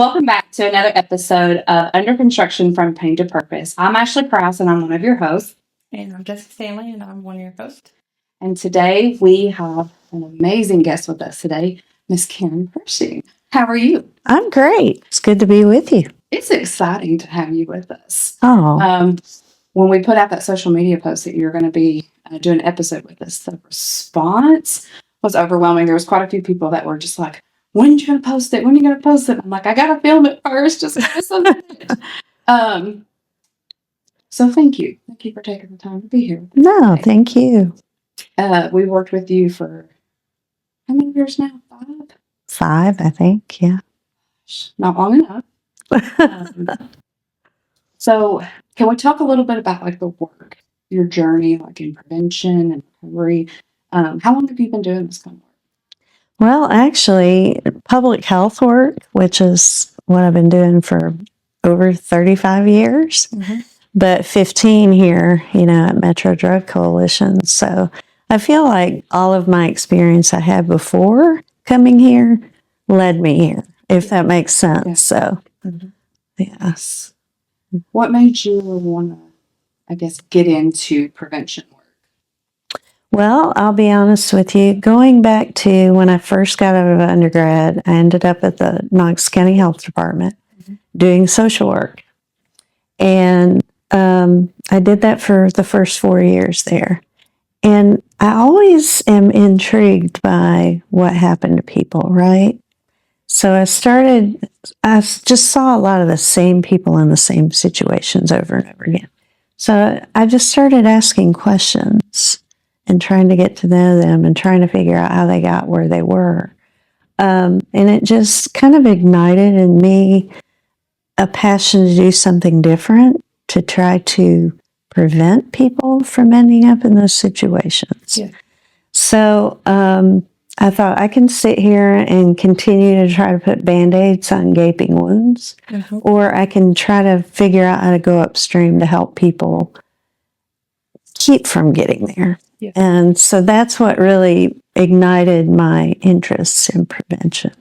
Welcome back to another episode of Under Construction from Pain to Purpose. I'm Ashley Krause, and I'm one of your hosts. And I'm Jessica Stanley, and I'm one of your hosts. And today we have an amazing guest with us today, Miss Karen Pershing. How are you? I'm great. It's good to be with you. It's exciting to have you with us. Oh, When we put out that social media post that you're going to be doing an episode with us, the response was overwhelming. There was quite a few people that were just like, when are you going to post it? When are you going to post it? I'm like, I got to film it first. Just so thank you. Thank you for taking the time to be here. no, thank you. We worked with you for how many years now? 5, I think. Yeah. Not long enough. So can we talk a little bit about like the work, your journey, like in prevention and recovery? How long have you been doing this kind of work? Well, actually, public health work, which is what I've been doing for over 35 years, but 15 here, at Metro Drug Coalition. So I feel like all of my experience I had before coming here led me here, if that makes sense. Yeah. So, yes. What made you want to, get into prevention work? Well, I'll be honest with you. Going back to when I first got out of undergrad, I ended up at the Knoxville County Health Department doing social work. And I did that for the first 4 years there. And I always am intrigued by what happened to people, right? So I just saw a lot of the same people in the same situations over and over again. So I just started asking questions and trying to get to know them and trying to figure out how they got where they were. And it just kind of ignited in me a passion to do something different, to try to prevent people from ending up in those situations. Yeah. So I thought I can sit here and continue to try to put Band-Aids on gaping wounds, or I can try to figure out how to go upstream to help people keep from getting there. Yeah. And so that's what really ignited my interest in prevention.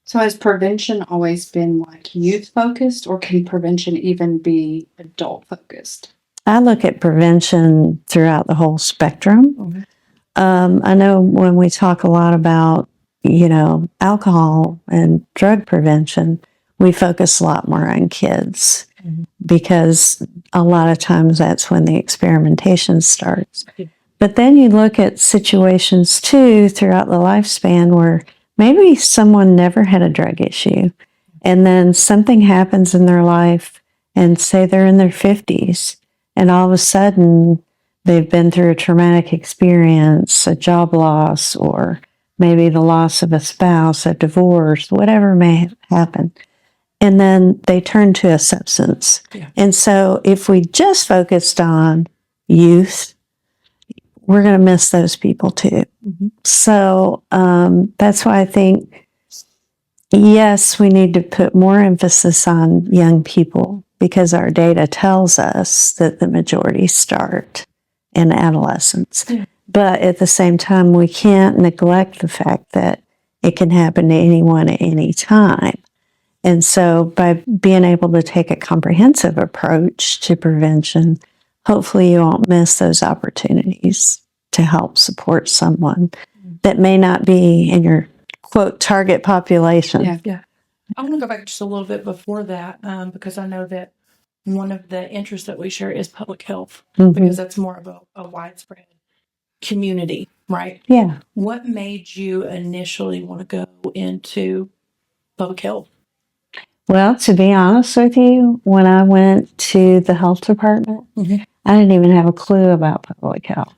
So has prevention always been like youth focused, or can prevention even be adult focused? I look at prevention throughout the whole spectrum. I know when we talk a lot about, alcohol and drug prevention, we focus a lot more on kids because a lot of times that's when the experimentation starts. Yeah. But then you look at situations too throughout the lifespan where maybe someone never had a drug issue and then something happens in their life and say they're in their 50s and all of a sudden they've been through a traumatic experience, a job loss, or maybe the loss of a spouse, a divorce, whatever may happen. And then they turn to a substance. Yeah. And so if we just focused on youth, we're going to miss those people too. So that's why I think, yes, we need to put more emphasis on young people because our data tells us that the majority start in adolescence. Yeah. But at the same time, we can't neglect the fact that it can happen to anyone at any time. And so by being able to take a comprehensive approach to prevention, hopefully you won't miss those opportunities to help support someone that may not be in your, quote, target population. Yeah. I want to go back just a little bit before that because I know that one of the interests that we share is public health because that's more of a widespread community, right? Yeah. What made you initially want to go into public health? Well, to be honest with you, when I went to the health department, I didn't even have a clue about public health.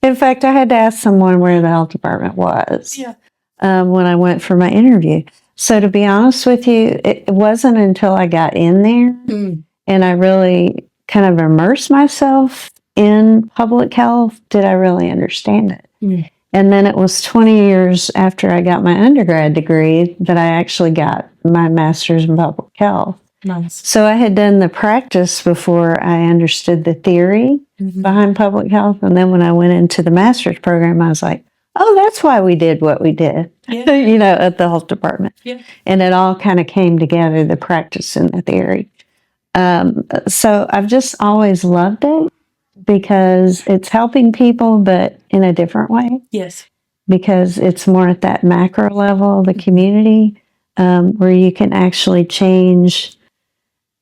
In fact, I had to ask someone where the health department was when I went for my interview. So to be honest with you, it wasn't until I got in there and I really kind of immersed myself in public health did I really understand it. And then it was 20 years after I got my undergrad degree that I actually got my master's in public health. Nice. So I had done the practice before I understood the theory behind public health. And then when I went into the master's program, I was like, oh, that's why we did what we did, Yeah. at the health department. Yeah. And it all kind of came together, the practice and the theory. So I've just always loved it because it's helping people, but in a different way, Yes. because it's more at that macro level, the community, where you can actually change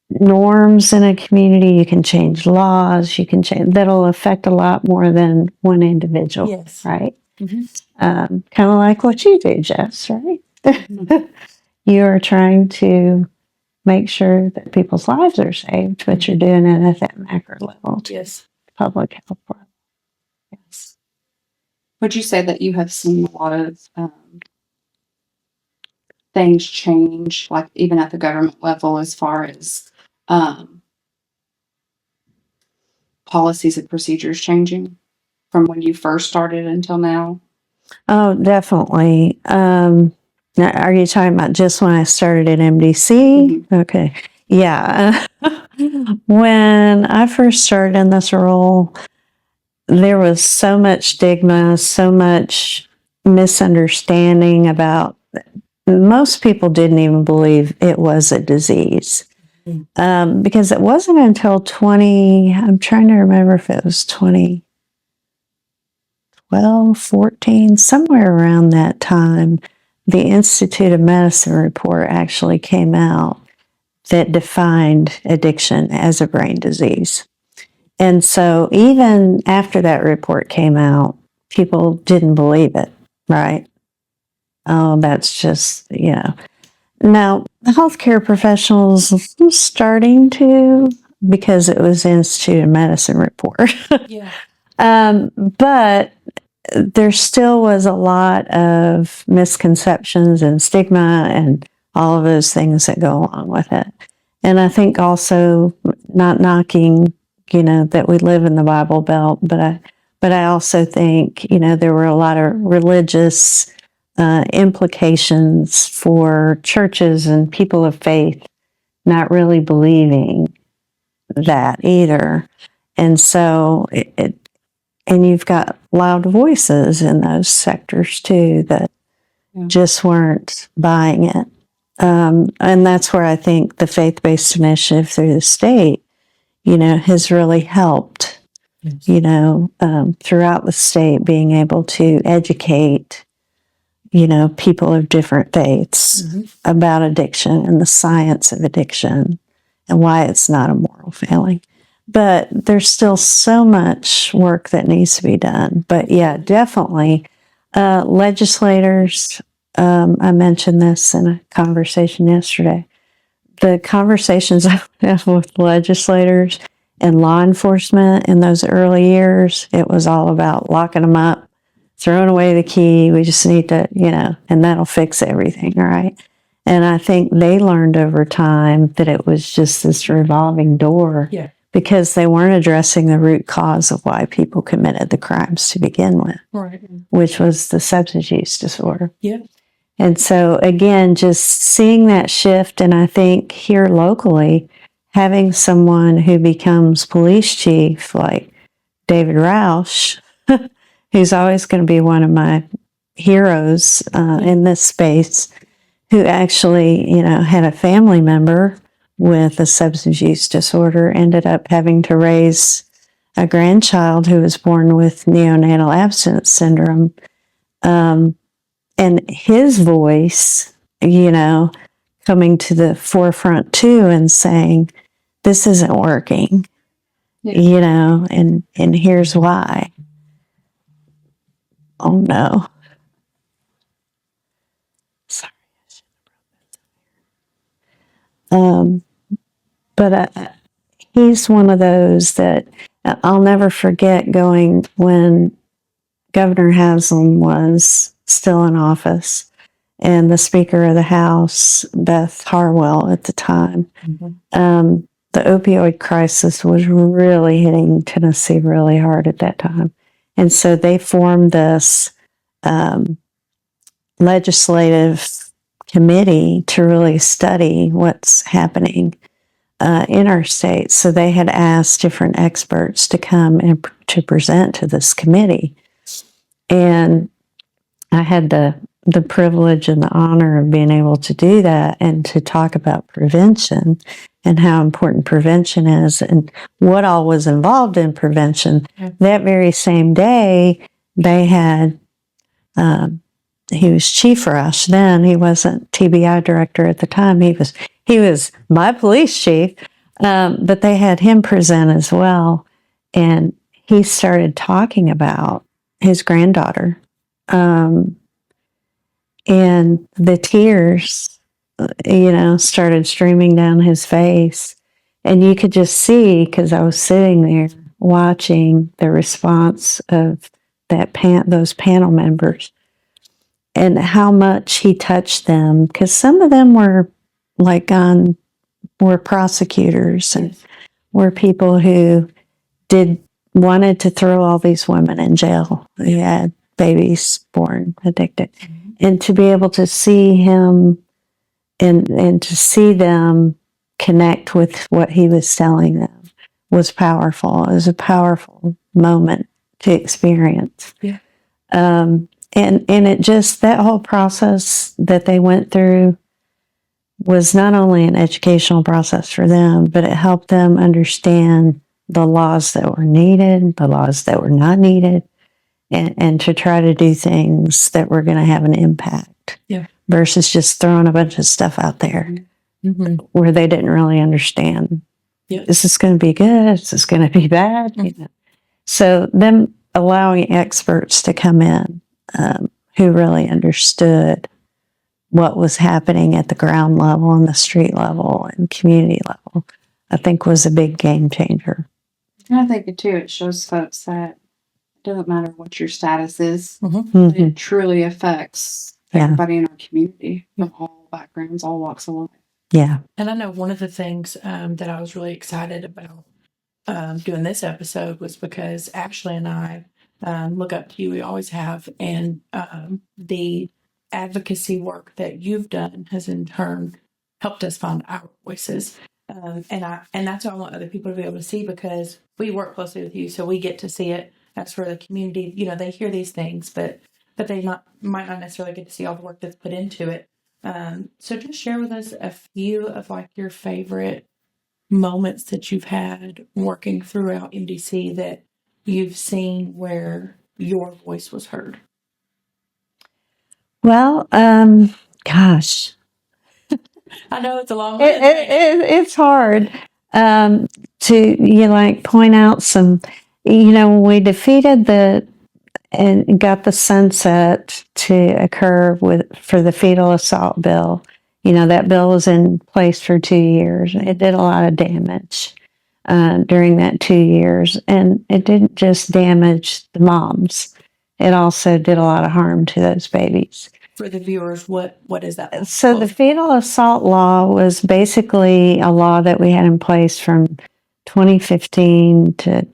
norms in a community, you can change laws, you can change, that'll affect a lot more than one individual, Yes. right? Mm-hmm. Kind of like what you do, Jess, right? You're trying to make sure that people's lives are saved, but you're doing it at that macro level to Yes. public health. Yes. Would you say that you have seen a lot of things change, like even at the government level, as far as policies and procedures changing from when you first started until now? Oh, definitely. Now, are you talking about just when I started at MDC? Okay. Yeah. When I first started in this role, there was so much stigma, so much misunderstanding about, most people didn't even believe it was a disease. Because it wasn't until I'm trying to remember if it was 2012, 14, somewhere around that time, the Institute of Medicine report actually came out that defined addiction as a brain disease. And so even after that report came out, people didn't believe it, right? Oh, that's just, Now, the healthcare professionals were starting to, because it was the Institute of Medicine report. Yeah. But there still was a lot of misconceptions and stigma and all of those things that go along with it. And I think also, not knocking, that we live in the Bible Belt, but I also think, there were a lot of religious implications for churches and people of faith not really believing that either. And so and you've got loud voices in those sectors too that just weren't buying it. And that's where I think the faith-based initiative through the state, has really helped, throughout the state, being able to educate, people of different faiths about addiction and the science of addiction and why it's not a moral failing. But there's still so much work that needs to be done. But yeah, definitely, legislators, I mentioned this in a conversation yesterday. The conversations I have with legislators and law enforcement in those early years, it was all about locking them up, throwing away the key. We just need to, and that'll fix everything, right? And I think they learned over time that it was just this revolving door. Yeah. Because they weren't addressing the root cause of why people committed the crimes to begin with, Right. which was the substance use disorder. Yeah. And so, again, just seeing that shift, and I think here locally, having someone who becomes police chief like David Roush, who's always going to be one of my heroes in this space, who actually, had a family member with a substance use disorder, ended up having to raise a grandchild who was born with neonatal abstinence syndrome. And his voice, coming to the forefront too and saying, this isn't working, and here's why. Oh no. Sorry. But he's one of those that I'll never forget going when Governor Haslam was still in office and the Speaker of the House, Beth Harwell at the time. The opioid crisis was really hitting Tennessee really hard at that time. And so they formed this legislative committee to really study what's happening in our state. So they had asked different experts to come and to present to this committee. And I had the privilege and the honor of being able to do that and to talk about prevention and how important prevention is and what all was involved in prevention. That very same day, they had, he was Chief Rush then. He wasn't TBI director at the time. He was my police chief, but they had him present as well. And he started talking about his granddaughter. And the tears, started streaming down his face. And you could just see, because I was sitting there watching the response of those panel members and how much he touched them. Because some of them were were prosecutors and were people who wanted to throw all these women in jail who had babies born addicted. And to be able to see him and to see them connect with what he was telling them was powerful. It was a powerful moment to experience. Yeah. And it just, that whole process that they went through was not only an educational process for them, but it helped them understand the laws that were needed, the laws that were not needed, and to try to do things that were going to have an impact versus just throwing a bunch of stuff out there where they didn't really understand. This is going to be good. This is going to be bad. So them allowing experts to come in who really understood what was happening at the ground level and the street level and community level, I think was a big game changer. And I think too, it shows folks that it doesn't matter what your status is. It truly affects everybody in our community from all backgrounds, all walks of life. Yeah. And I know one of the things that I was really excited about doing this episode was because Ashley and I look up to you. We always have. And the advocacy work that you've done has in turn helped us find our voices. And that's what I want other people to be able to see, because we work closely with you, so we get to see it. As for the community, they hear these things, but they might not necessarily get to see all the work that's put into it. So just share with us a few of your favorite moments that you've had working throughout MDC that you've seen where your voice was heard. Well, gosh. I know it's a long list. It's hard to point out some. When we defeated and got the sunset to occur for the fetal assault bill. That bill was in place for 2 years. It did a lot of damage during that 2 years, and it didn't just damage the moms. It also did a lot of harm to those babies. For the viewers, what is that? So the fetal assault law was basically a law that we had in place from 2015 to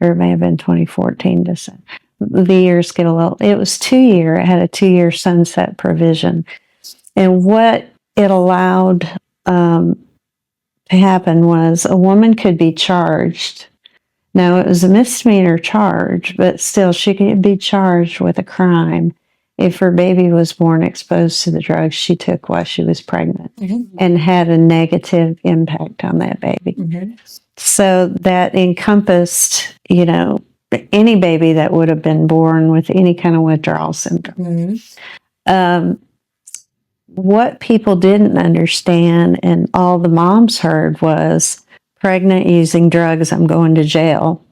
or it may have been 2014 to the years get a little, it was 2 year, it had a 2 year sunset provision. And what it allowed to happen was a woman could be charged. Now, it was a misdemeanor charge, but still she could be charged with a crime if her baby was born exposed to the drugs she took while she was pregnant and had a negative impact on that baby. So that encompassed, any baby that would have been born with any kind of withdrawal syndrome. What people didn't understand and all the moms heard was pregnant using drugs, I'm going to jail.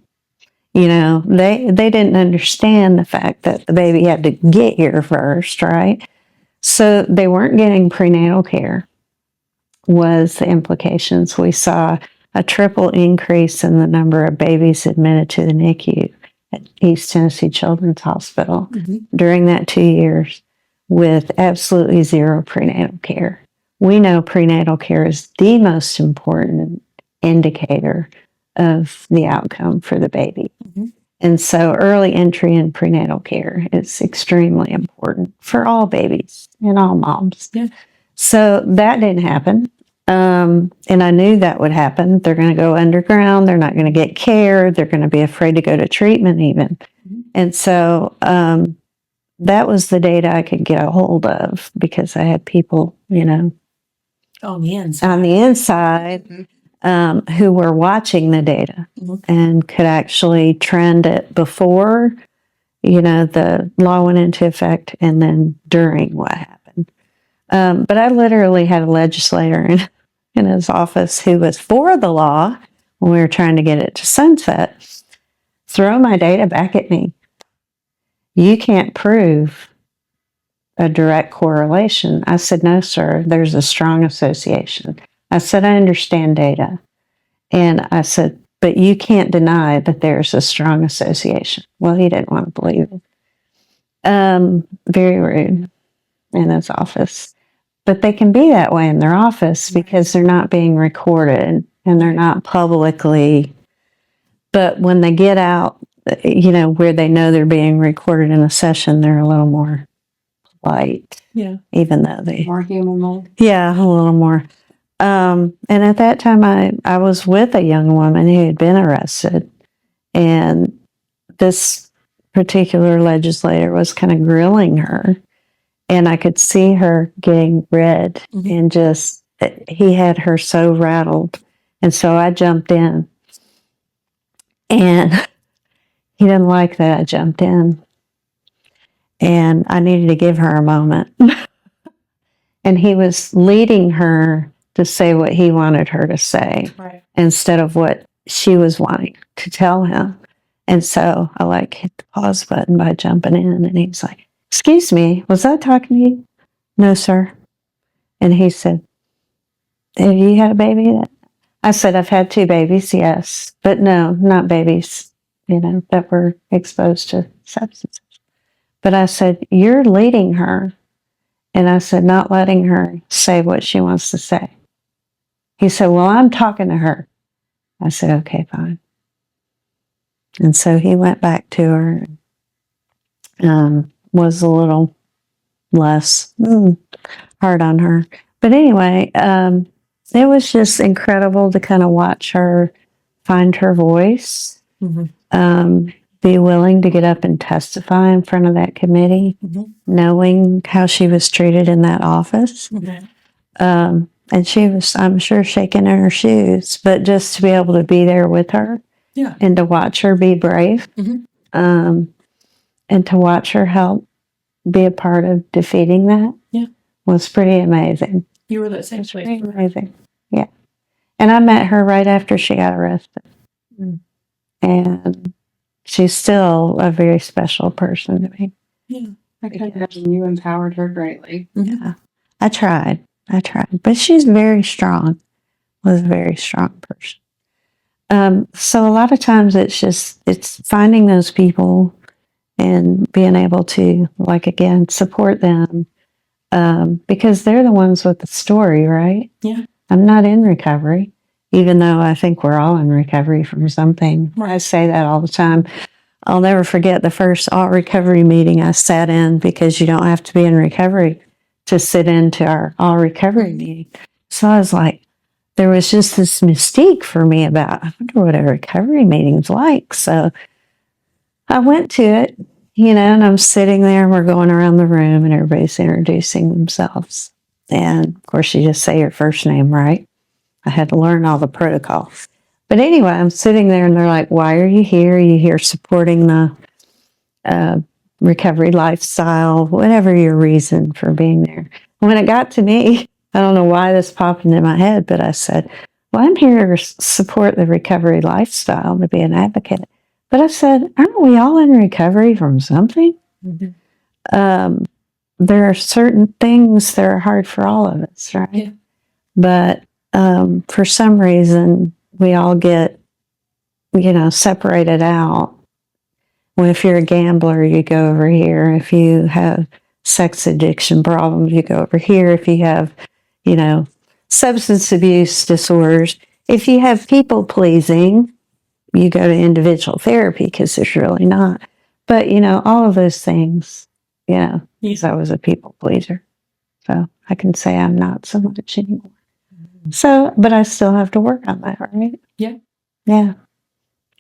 They didn't understand the fact that the baby had to get here first, right? So they weren't getting prenatal care was the implications. We saw a triple increase in the number of babies admitted to the NICU at East Tennessee Children's Hospital during that 2 years with absolutely zero prenatal care. We know prenatal care is the most important indicator of the outcome for the baby. And so early entry in prenatal care is extremely important for all babies and all moms. So that didn't happen. And I knew that would happen. They're going to go underground. They're not going to get care. They're going to be afraid to go to treatment even. And so that was the data I could get a hold of because I had people, On the inside. on the inside who were watching the data and could actually trend it before, the law went into effect and then during what happened. But I literally had a legislator in his office who was for the law when we were trying to get it to sunset, throw my data back at me. You can't prove a direct correlation. I said, no, sir, there's a strong association. I said, I understand data. And I said, but you can't deny that there's a strong association. Well, he didn't want to believe it. Very rude in his office. But they can be that way in their office because they're not being recorded and they're not publicly. But when they get out, where they know they're being recorded in a session, they're a little more polite. Yeah. Even though they. More human. Yeah, a little more. And at that time, I was with a young woman who had been arrested. And this particular legislator was kind of grilling her. And I could see her getting red and he had her so rattled. And so I jumped in. And he didn't like that I jumped in. And I needed to give her a moment. And he was leading her to say what he wanted her to say instead of what she was wanting to tell him. And so I hit the pause button by jumping in. And he's like, excuse me, was I talking to you? No, sir. And he said, have you had a baby? I said, I've had 2 babies, yes. But no, not babies, that were exposed to substances. But I said, you're leading her. And I said, not letting her say what she wants to say. He said, well, I'm talking to her. I said, okay, fine. And so he went back to her, was a little less hard on her. But anyway, it was just incredible to kind of watch her find her voice, be willing to get up and testify in front of that committee, knowing how she was treated in that office. And she was, I'm sure, shaking in her shoes, but just to be able to be there with her and to watch her be brave and to watch her help be a part of defeating that was pretty amazing. You were that same place. Amazing. Yeah. And I met her right after she got arrested. And she's still a very special person to me. Yeah. I can imagine you empowered her greatly. Yeah. I tried. But she's very strong. Was a very strong person. So a lot of times it's finding those people and being able to, again, support them. Because they're the ones with the story, right? Yeah. I'm not in recovery, even though I think we're all in recovery from something. I say that all the time. I'll never forget the first all recovery meeting I sat in, because you don't have to be in recovery to sit into our all recovery meeting. So I was like, there was just this mystique for me about, I wonder what a recovery meeting's like. So I went to it, and I'm sitting there and we're going around the room and everybody's introducing themselves. And of course, you just say your first name, right? I had to learn all the protocols. But anyway, I'm sitting there and they're like, why are you here? Are you here supporting the recovery lifestyle? Whatever your reason for being there. When it got to me, I don't know why this popped into my head, but I said, well, I'm here to support the recovery lifestyle, to be an advocate. But I said, aren't we all in recovery from something? There are certain things that are hard for all of us, right? Yeah. But for some reason, we all get, separated out. Well, if you're a gambler, you go over here. If you have sex addiction problems, you go over here. If you have, substance abuse disorders, if you have people pleasing, you go to individual therapy, because there's really not. But, all of those things, because I was a people pleaser. So I can say I'm not so much anymore. So, but I still have to work on that, right? Yeah. Yeah.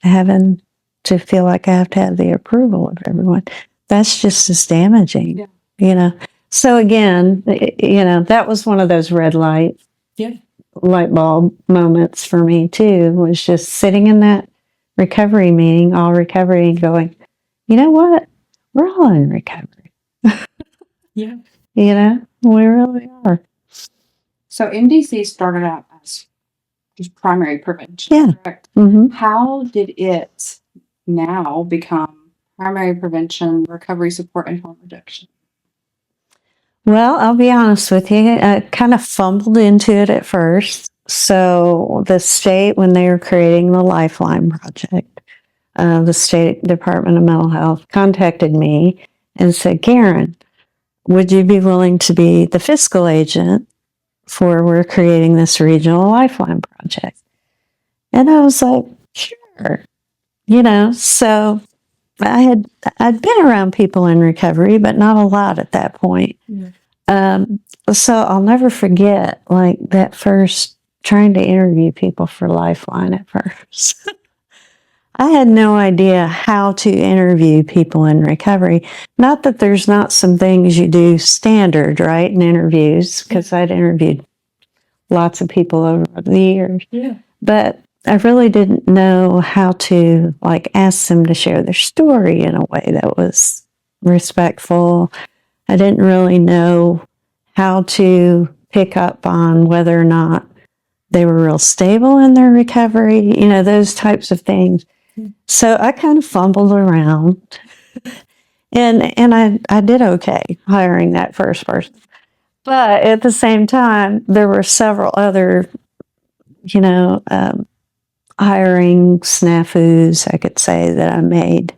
Having to feel like I have to have the approval of everyone. that's just as damaging, Yeah. you know. So again, that was one of those red light bulb moments for me too, was just sitting in that recovery meeting, all recovery, and going, you know what? We're all in recovery. Yeah. We really are. So MDC started out as just primary prevention, Yeah. correct? Mm-hmm. How did it now become primary prevention, recovery support, and harm reduction? Well, I'll be honest with you. I kind of fumbled into it at first. So the state, when they were creating the Lifeline Project, the State Department of Mental Health contacted me and said, Karen, would you be willing to be the fiscal agent for we're creating this regional Lifeline Project? And I was like, sure. So I'd been around people in recovery, but not a lot at that point. Yeah. So I'll never forget, like, that first trying to interview people for Lifeline at first. I had no idea how to interview people in recovery. Not that there's not some things you do standard, right, in interviews, because I'd interviewed lots of people over the years. Yeah. But I really didn't know how to, like, ask them to share their story in a way that was respectful. I didn't really know how to pick up on whether or not they were real stable in their recovery, those types of things. So I kind of fumbled around, and I did okay hiring that first person. But at the same time, there were several other, hiring snafus, I could say, that I made,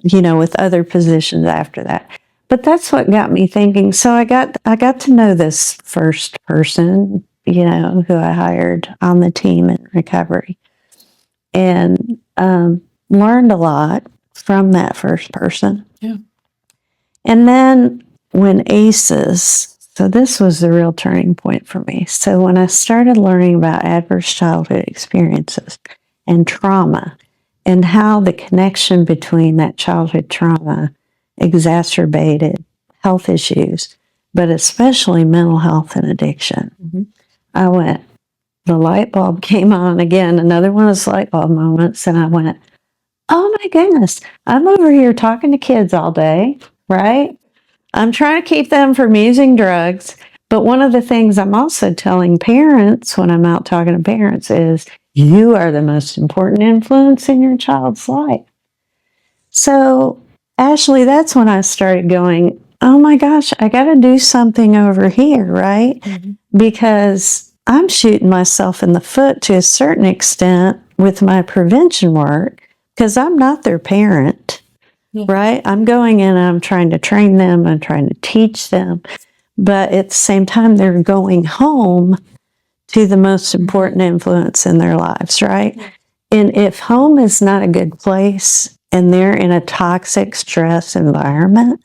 with other positions after that. But that's what got me thinking. So I got to know this first person, who I hired on the team in recovery, and learned a lot from that first person. Yeah. And then when ACEs, so this was the real turning point for me. So when I started learning about adverse childhood experiences and trauma, and how the connection between that childhood trauma exacerbated health issues, but especially mental health and addiction, I went, the light bulb came on again, another one of those light bulb moments, and I went, oh my goodness, I'm over here talking to kids all day, right? I'm trying to keep them from using drugs. But one of the things I'm also telling parents when I'm out talking to parents is, you are the most important influence in your child's life. So, Ashley, that's when I started going, oh my gosh, I got to do something over here, right? Mm-hmm. Because I'm shooting myself in the foot to a certain extent with my prevention work, because I'm not their parent, right? I'm going in and I'm trying to train them, I'm trying to teach them. But at the same time, they're going home to the most important influence in their lives, right? Yeah. And if home is not a good place and they're in a toxic stress environment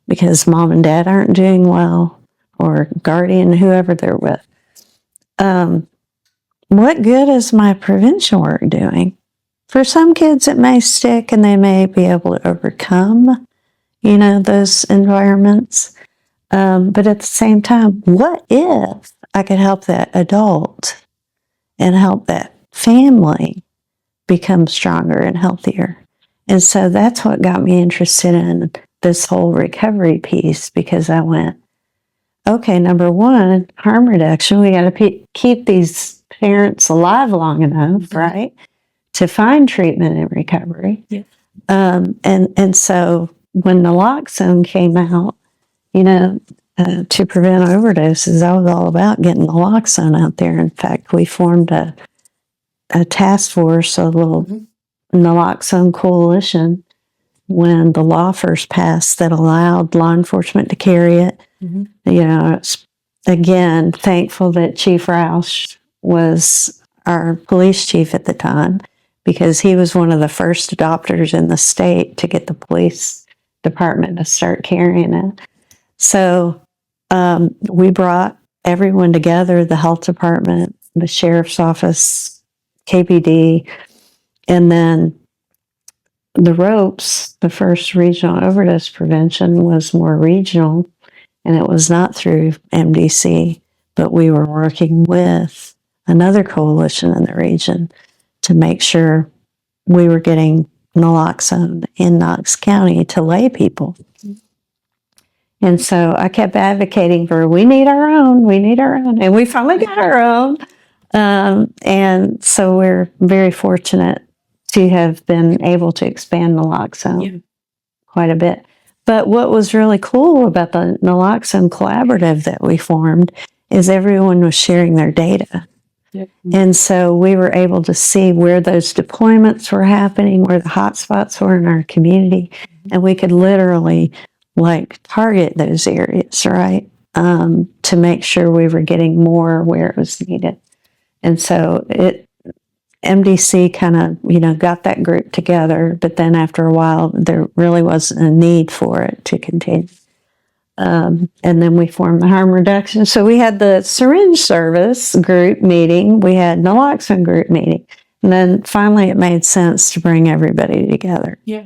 because mom and dad aren't doing well, or guardian, whoever they're with, what good is my prevention work doing? For some kids, it may stick and they may be able to overcome, those environments. But at the same time, what if I could help that adult and help that family become stronger and healthier? And so that's what got me interested in this whole recovery piece, because I went, okay, number one, harm reduction. We got to keep these parents alive long enough, right, to find treatment and recovery. Yeah. And so when naloxone came out, to prevent overdoses, I was all about getting naloxone out there. In fact, we formed a task force, a little naloxone coalition, when the law first passed that allowed law enforcement to carry it. Again, thankful that Chief Roush was our police chief at the time, because he was one of the first adopters in the state to get the police department to start carrying it. So we brought everyone together, the health department, the sheriff's office, KPD, and then the ropes, the first regional overdose prevention was more regional, and it was not through MDC, but we were working with another coalition in the region to make sure we were getting naloxone in Knox County to lay people. And so I kept advocating for, we need our own, and we finally got our own. And so we're very fortunate to have been able to expand naloxone quite a bit. But what was really cool about the naloxone collaborative that we formed is everyone was sharing their data. Yep. And so we were able to see where those deployments were happening, where the hot spots were in our community, and we could literally target those areas, right? To make sure we were getting more where it was needed. And so MDC kind of, got that group together, but then after a while, there really wasn't a need for it to continue. And then we formed the harm reduction. So we had the syringe service group meeting, we had naloxone group meeting, and then finally it made sense to bring everybody together. Yeah.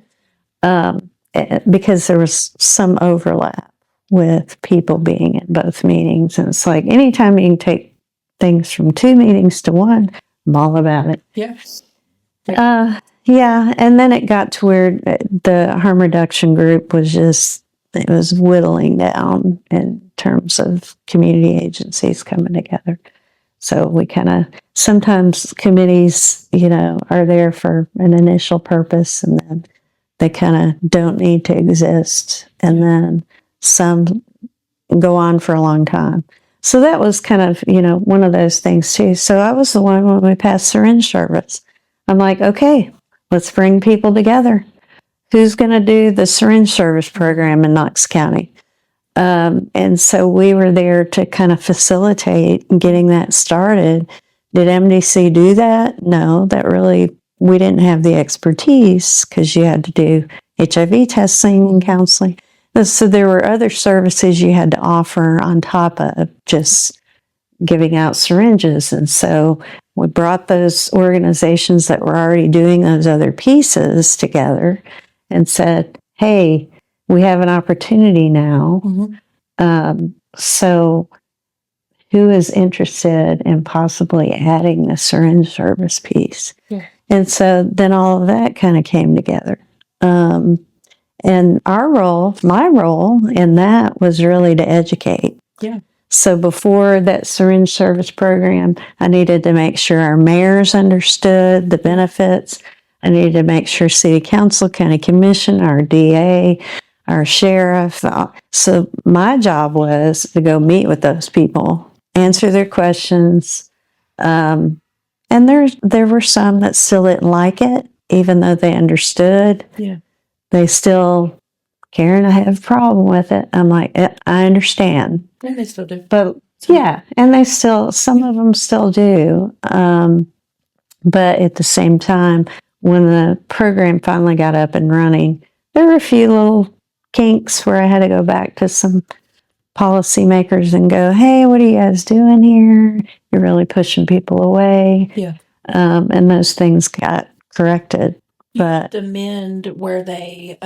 Because there was some overlap with people being in both meetings. And it's like anytime you can take things from 2 meetings to 1, I'm all about it. Yeah. Yeah. And then it got to where the harm reduction group was it was whittling down in terms of community agencies coming together. So we sometimes committees, are there for an initial purpose, and then they kind of don't need to exist. And then some go on for a long time. So that was kind of, one of those things too. So I was the one when we passed syringe service. I'm like, okay, let's bring people together. Who's going to do the syringe service program in Knox County? And so we were there to kind of facilitate getting that started. Did MDC do that? No, we didn't have the expertise because you had to do HIV testing and counseling. So there were other services you had to offer on top of just giving out syringes. And so we brought those organizations that were already doing those other pieces together and said, hey, we have an opportunity now. Mm-hmm. So who is interested in possibly adding the syringe service piece? Yeah. And so then all of that kind of came together. And my role in that was really to educate. Yeah. So before that syringe service program, I needed to make sure our mayors understood the benefits. I needed to make sure city council, county commission, our DA, our sheriff. So my job was to go meet with those people, answer their questions. And there were some that still didn't like it, even though they understood. Yeah. They still, Karen, I have a problem with it. I'm like, I understand. And they still do. But yeah, and some of them still do. But at the same time, when the program finally got up and running, there were a few little kinks where I had to go back to some policymakers and go, hey, what are you guys doing here? You're really pushing people away. Yeah. And those things got corrected. You But have to mend where they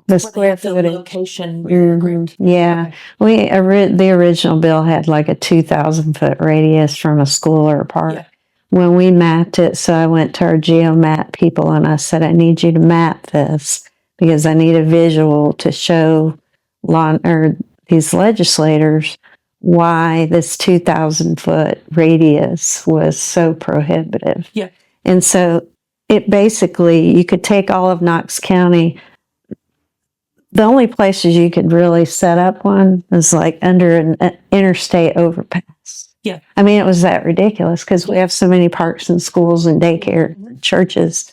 the square footage. location. Mm-hmm. Yeah. The original bill had like a 2,000-foot radius from a school or a park. Yeah. When we mapped it, so I went to our geomap people and I said, I need you to map this because I need a visual to show these legislators why this 2,000-foot radius was so prohibitive. Yeah. And so it basically, you could take all of Knox County. The only places you could really set up one was like under an interstate overpass. Yeah. I mean, it was that ridiculous because we have so many parks and schools and daycare and churches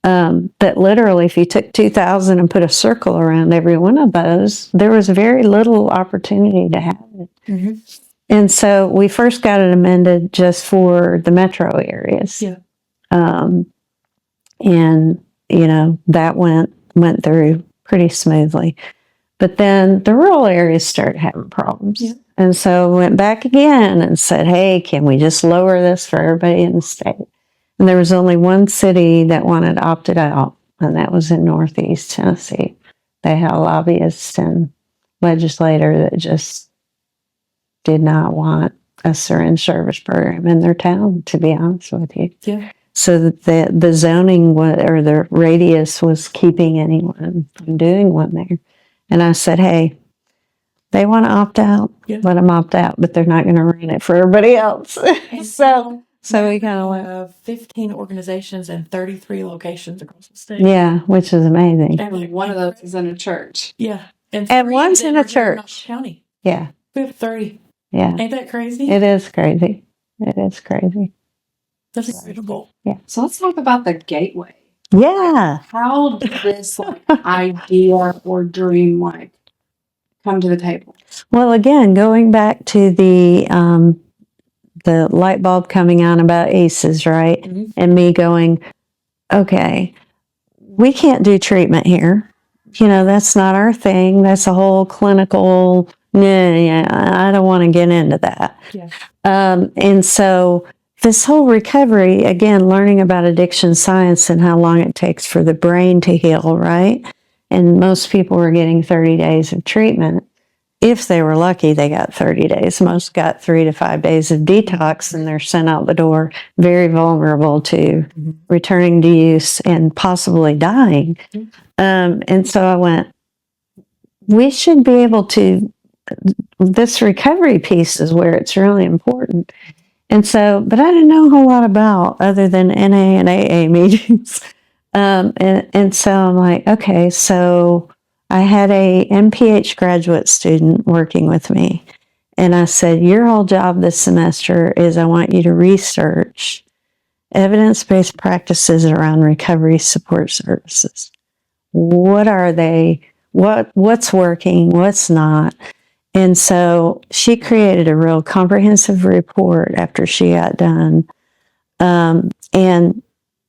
that literally if you took 2,000 and put a circle around every one of those, there was very little opportunity to have it. Mm-hmm. And so we first got it amended just for the metro areas. Yeah. And, that went through pretty smoothly. But then the rural areas started having problems. Yeah. And so went back again and said, hey, can we just lower this for everybody in the state? And there was only one city that wanted opted out. and that was in Northeast Tennessee. They had a lobbyist and legislator that just did not want a syringe service program in their town, to be honest with you. Yeah. So that the zoning or the radius was keeping anyone from doing one there. And I said, hey, they want to opt out, let them opt out, but they're not going to run it for everybody else. so we kind of went. 15 organizations and 33 locations across the state. Yeah, which is amazing. And one of those is in a church. Yeah. And one's in a church. County. Yeah. We have 30. Yeah. Ain't that crazy? It is crazy. It is crazy. That's incredible. Yeah. So let's talk about the gateway. Yeah. How did this idea or dream come to the table? Well, again, going back to the light bulb coming on about ACEs, right? Mm-hmm. And me going, okay, we can't do treatment here. That's not our thing. That's a whole clinical, I don't want to get into that. Yeah. And so this whole recovery, again, learning about addiction science and how long it takes for the brain to heal, right? And most people were getting 30 days of treatment. If they were lucky, they got 30 days. Most got 3 to 5 days of detox, and they're sent out the door, very vulnerable to returning to use and possibly dying. And so I went, we should be able to, this recovery piece is where it's really important. And so, but I didn't know a whole lot about other than NA and AA meetings. And so I'm like, okay, so I had a MPH graduate student working with me. And I said, your whole job this semester is I want you to research evidence-based practices around recovery support services. What are they? What's working? What's not? And so she created a real comprehensive report after she got done. And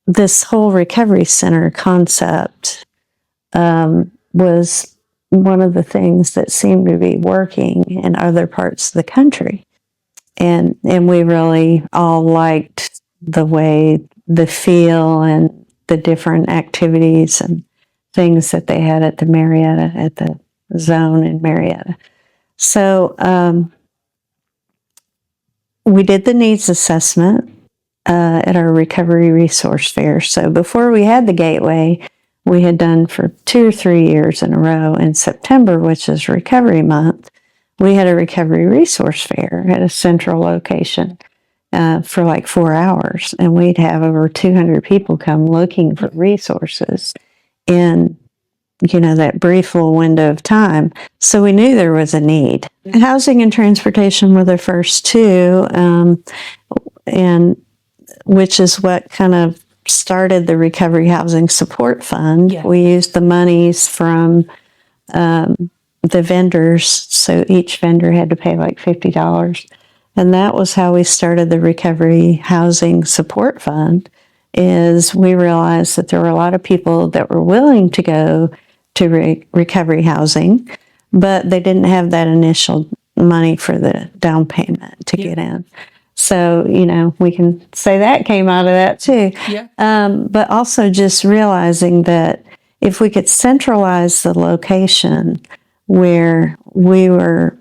this whole recovery center concept was one of the things that seemed to be working in other parts of the country. And we really all liked the way, the feel, and the different activities and things that they had at the Marietta, at the zone in Marietta. So we did the needs assessment at our recovery resource fair. So before we had the gateway, we had done for 2 or 3 years in a row in September, which is Recovery Month, we had a recovery resource fair at a central location for 4 hours. And we'd have over 200 people come looking for resources in that brief little window of time. So we knew there was a need. Housing and transportation were the first two, and which is what kind of started the Recovery Housing Support Fund. Yeah. We used the monies from the vendors, so each vendor had to pay $50. And that was how we started the Recovery Housing Support Fund, is we realized that there were a lot of people that were willing to go to recovery housing, but they didn't have that initial money for the down payment to get in. So, we can say that came out of that too. Yeah. But also just realizing that if we could centralize the location where we were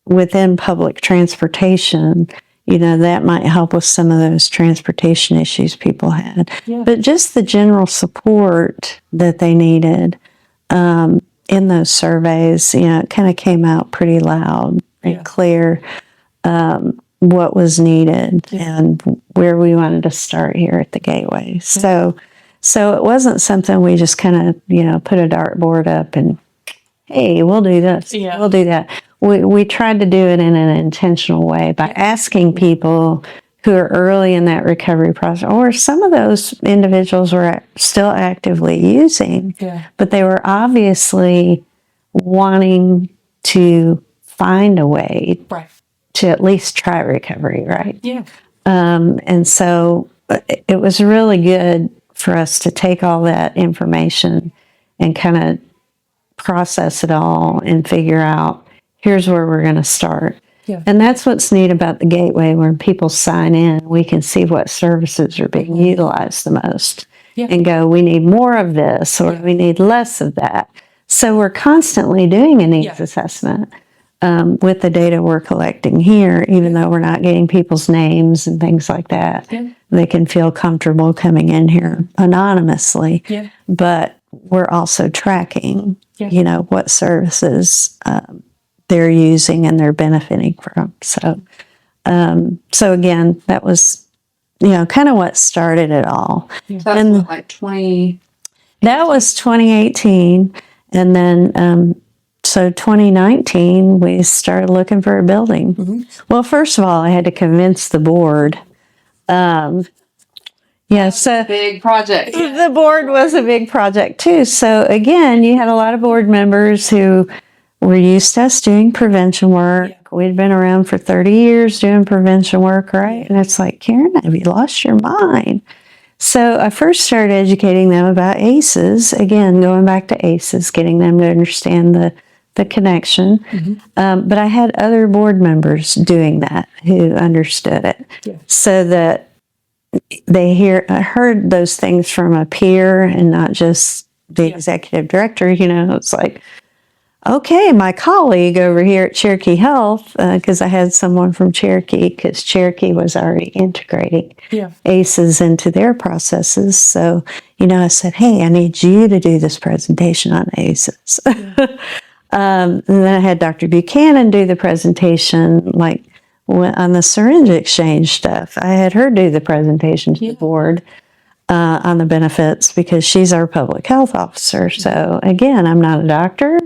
within public transportation, that might help with some of those transportation issues people had. Yeah. But just the general support that they needed in those surveys, it kind of came out pretty loud and clear what was needed and where we wanted to start here at the Gateway. Yeah. So it wasn't something we just kind of, put a dartboard up and, hey, we'll do this, we'll do that. We tried to do it in an intentional way by asking people who are early in that recovery process, or some of those individuals were still actively using, but they were obviously wanting to find a way to at least try recovery, right? Yeah. And so it was really good for us to take all that information and kind of process it all and figure out, here's where we're going to start. Yeah. And that's what's neat about the Gateway. When people sign in, we can see what services are being utilized the most. and go, we need more of this or we need less of that. So we're constantly doing a needs assessment with the data we're collecting here, even though we're not getting people's names and things like that. They can feel comfortable coming in here anonymously, but we're also tracking, you know, what services they're using and they're benefiting from. So, so again, that was, you know, kind of what started it all. So that's what, like 20. That was 2018. And then, so 2019, we started looking for a building. Well, first of all, I had to convince the board. So Big project. the board was a big project too. So again, you had a lot of board members who were used to us doing prevention work. We'd been around for 30 years doing prevention work, right? And it's like, Karen, have you lost your mind? So I first started educating them about ACEs, again, going back to ACEs, getting them to understand the connection. But I had other board members doing that who understood it, so that they heard those things from a peer and not just the executive director. You know, it's like, okay, my colleague over here at Cherokee Health, because I had someone from Cherokee, because Cherokee was already integrating ACEs into their processes. So, you know, I said, hey, I need you to do this presentation on ACEs. And then I had Dr. Buchanan do the presentation, like on the syringe exchange stuff. I had her do the presentation to the board on the benefits, because she's our public health officer. So again, I'm not a doctor.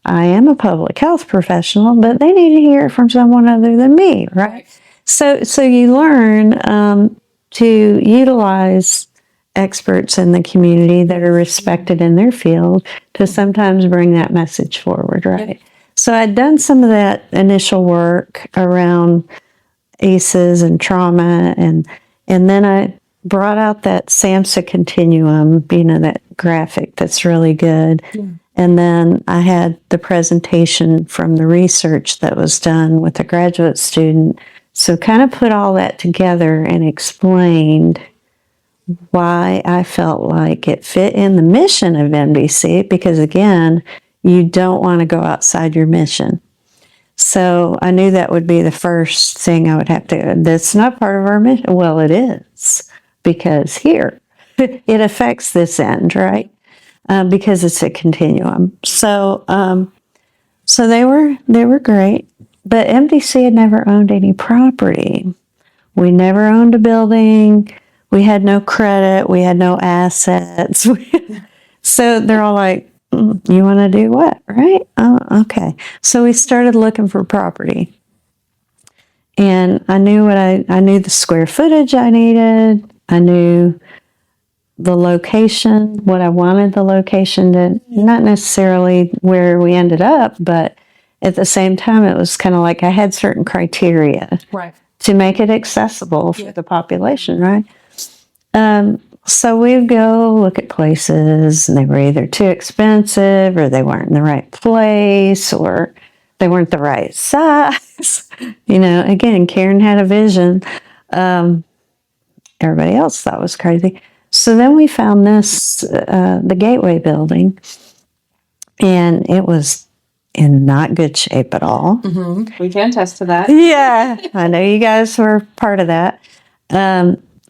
I am a public health professional, but they need to hear it from someone other than me, right? So you learn to utilize experts in the community that are respected in their field to sometimes bring that message forward, right? So I'd done some of that initial work around ACEs and trauma, and then I brought out that SAMHSA continuum, you know, that graphic that's really good. And then I had the presentation from the research that was done with a graduate student. So kind of put all that together and explained why I felt like it fit in the mission of NBC, because again, you don't want to go outside your mission. So I knew that would be the first thing I would have to, that's not part of our mission. Well, it is, because here, it affects this end, right? Because it's a continuum. So, so they were great, but MDC had never owned any property. We never owned a building. We had no credit. We had no assets. So they're all like, you want to do what, right? Oh, okay. So we started looking for property, and I knew I knew the square footage I needed. I knew the location, what I wanted the location to, not necessarily where we ended up, but at the same time, it was kind of like I had certain criteria to make it accessible for the population, right? So we'd go look at places, and they were either too expensive, or they weren't in the right place, or they weren't the right size. You know, again, Karen had a vision. Everybody else thought it was crazy. So then we found this, the Gateway building, and it was in not good shape at all. We can attest to that. Yeah, I know you guys were part of that.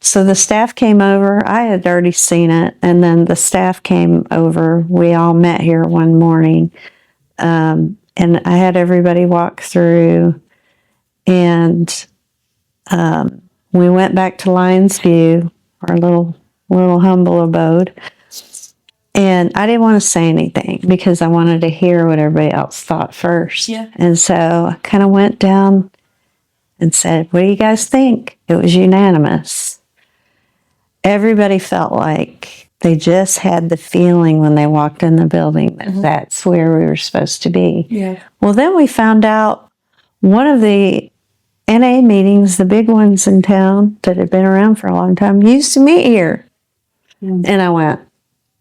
So the staff came over. I had already seen it, and then the staff came over. We all met here one morning, and I had everybody walk through, and we went back to Lions View, our little humble abode, and I didn't want to say anything because I wanted to hear what everybody else thought first. And so I kind of went down and said, what do you guys think? It was unanimous. Everybody felt like they just had the feeling when they walked in the building that that's where we were supposed to be. Well, then we found out one of the NA meetings, the big ones in town that had been around for a long time, used to meet here. And I went,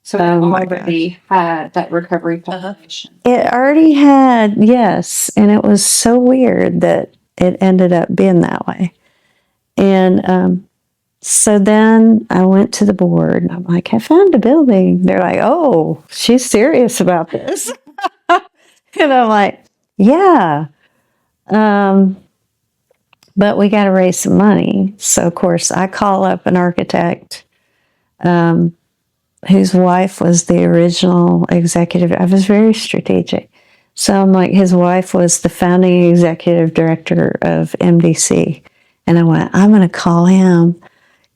So it already had that recovery population. It already had, yes. And it was so weird that it ended up being that way. And So then I went to the board and I'm like, I found a building. They're like, oh, she's serious about this. And I'm like, yeah. But we got to raise some money. So, of course, I call up an architect whose wife was the original executive. I was very strategic. So I'm like, his wife was the founding executive director of MDC. And I went, I'm going to call him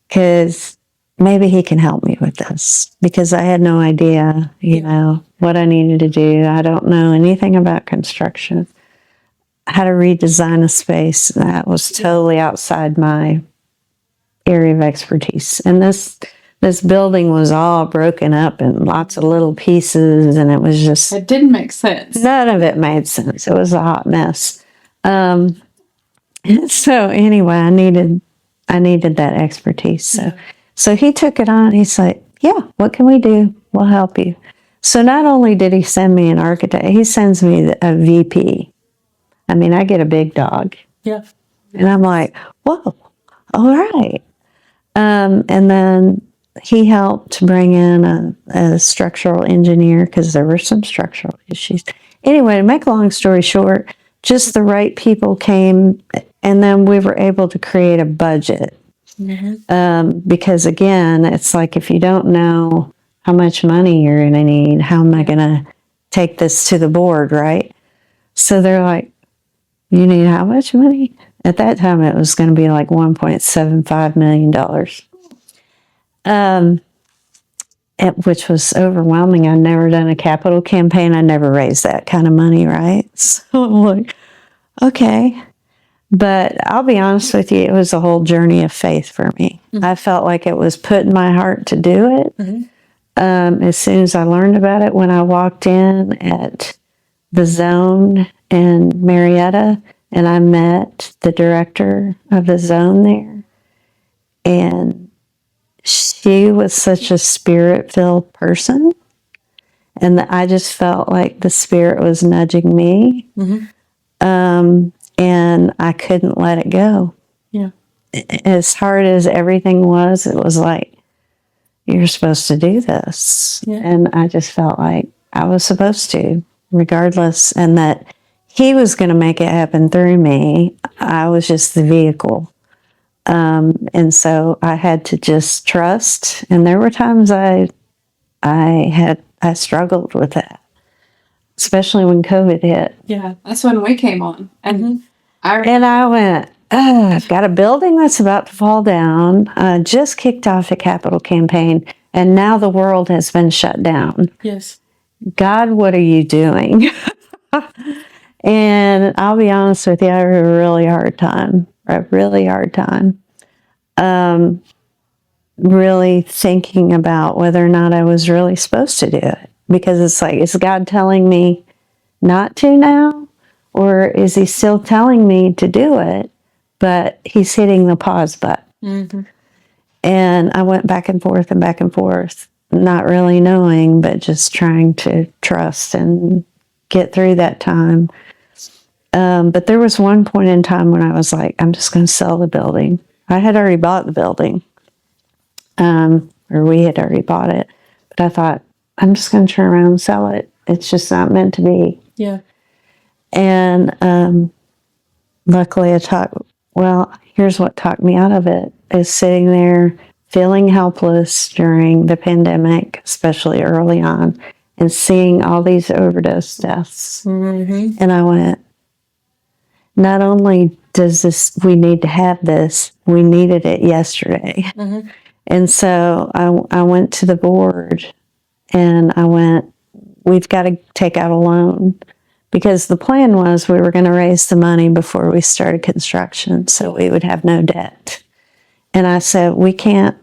because maybe he can help me with this, because I had no idea, you know, what I needed to do. I don't know anything about construction. How to redesign a space, that was totally outside my area of expertise. And this building was all broken up in lots of little pieces, and it was just, It didn't make sense. none of it made sense. It was a hot mess. So anyway, I needed that expertise. So he took it on. He's like, yeah, what can we do? We'll help you. So not only did he send me an architect, he sends me a VP. I mean, I get a big dog. Yeah. And I'm like, whoa, all right. And then he helped bring in a structural engineer because there were some structural issues. Anyway, to make a long story short, just the right people came, and then we were able to create a budget. Because again, it's like, if you don't know how much money you're going to need, how am I going to take this to the board, right? So they're like, you need how much money? At that time, it was going to be like $1.75 million, which was overwhelming. I'd never done a capital campaign. I never raised that kind of money, right? So I'm like, okay. But I'll be honest with you, it was a whole journey of faith for me. I felt like it was put in my heart to do it. As soon as I learned about it, when I walked in at the Zone in Marietta, and I met the director of the Zone there, and she was such a spirit-filled person, and I just felt like the Spirit was nudging me, and I couldn't let it go. Yeah. As hard as everything was, it was like, you're supposed to do this. Yeah. And I just felt like I was supposed to, regardless, and that he was going to make it happen through me. I was just the vehicle. And so I had to just trust. And there were times I struggled with that, especially when COVID hit. Yeah, that's when we came on. And I went, I've got a building that's about to fall down. Just kicked off a capital campaign, and now the world has been shut down. Yes. God, what are you doing? And I'll be honest with you, I had a really hard time. Really thinking about whether or not I was really supposed to do it. Because it's like, is God telling me not to now? Or is he still telling me to do it, but he's hitting the pause button? And I went back and forth, not really knowing, but just trying to trust and get through that time. But there was one point in time when I was like, I'm just going to sell the building. I had already bought the building, or we had already bought it. But I thought, I'm just going to turn around and sell it. It's just not meant to be. Yeah. And luckily here's what talked me out of it, is sitting there feeling helpless during the pandemic, especially early on, and seeing all these overdose deaths. And I went, not only does we need to have this, we needed it yesterday. And so I went to the board and I went, we've got to take out a loan, because the plan was we were going to raise the money before we started construction so we would have no debt. And I said, we can't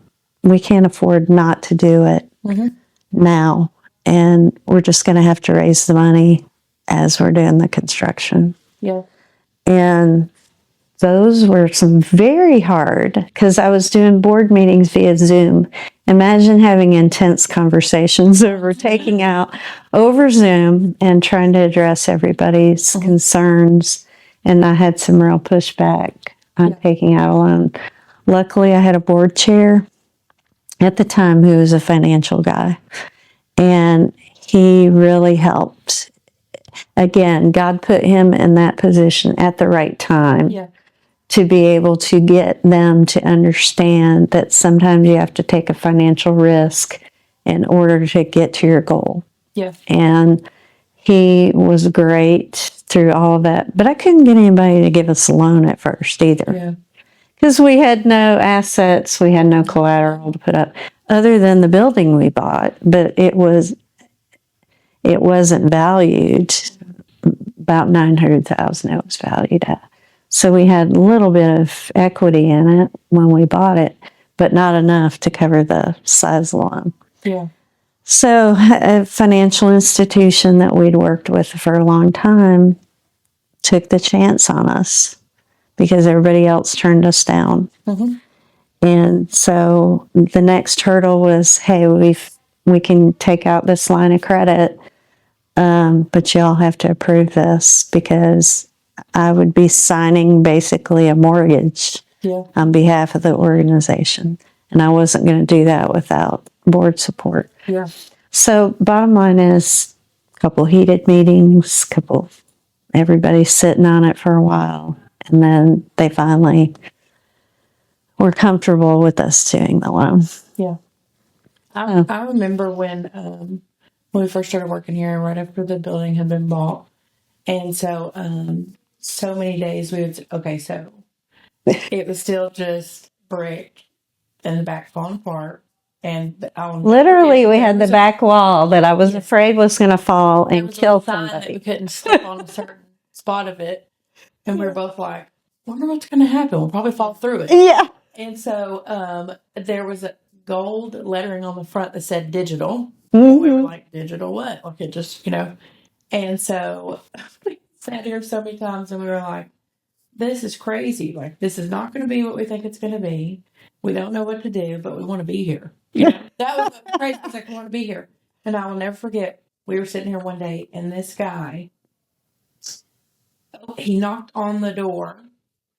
afford not to do it now. And we're just going to have to raise the money as we're doing the construction. Yeah. And those were some very hard, because I was doing board meetings via Zoom. Imagine having intense conversations over Zoom and trying to address everybody's concerns. And I had some real pushback on taking out a loan. Luckily, I had a board chair at the time who was a financial guy, and he really helped. Again, God put him in that position at the right time Yeah. to be able to get them to understand that sometimes you have to take a financial risk in order to get to your goal. Yeah. And he was great through all of that. But I couldn't get anybody to give us a loan at first either. Yeah. Because we had no assets, we had no collateral to put up other than the building we bought. But it wasn't valued about $900,000. It was valued at. So we had a little bit of equity in it when we bought it, but not enough to cover the size loan. Yeah. So a financial institution that we'd worked with for a long time took the chance on us because everybody else turned us down. Mm-hmm. And so the next hurdle was, hey, we can take out this line of credit, but y'all have to approve this because I would be signing basically a mortgage on behalf of the organization. And I wasn't going to do that without board support. Yeah. So bottom line is a couple heated meetings, everybody sitting on it for a while. And then they finally were comfortable with us doing the loan. Yeah. I remember when we first started working here, right after the building had been bought. And so, so many days so it was still just brick and the back falling apart. And Literally, we had the back wall that I was afraid was going to fall and kill somebody. We couldn't step on a certain spot of it. And we were both like, wonder what's going to happen. We'll probably fall through it. Yeah. And so there was a gold lettering on the front that said digital. Mm-hmm. We were like, digital what? Like it just, And so we sat here so many times and we were like, this is crazy. Like, this is not going to be what we think it's going to be. We don't know what to do, but we want to be here. That was crazy. It's like, I want to be here. And I will never forget, we were sitting here one day and this guy, he knocked on the door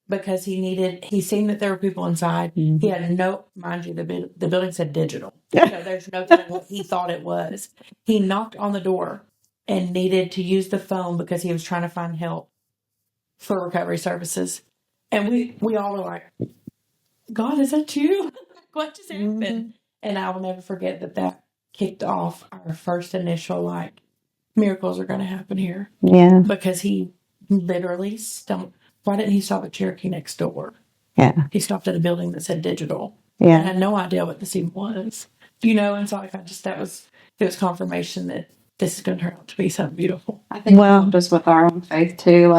because he seen that there were people inside. Mm-hmm. He had a note, mind you, the building said digital. There's no telling what he thought it was. He knocked on the door and needed to use the phone because he was trying to find help for recovery services. And we all were like, God, is that you? What just happened? Mm-hmm. And I will never forget that kicked off our first initial, miracles are going to happen here. Yeah. Because he literally why didn't he stop at Cherokee next door? Yeah. He stopped at a building that said digital. Yeah. I had no idea what this even was. And so it was confirmation that this is going to turn out to be something beautiful. I think it helped us with our own faith too.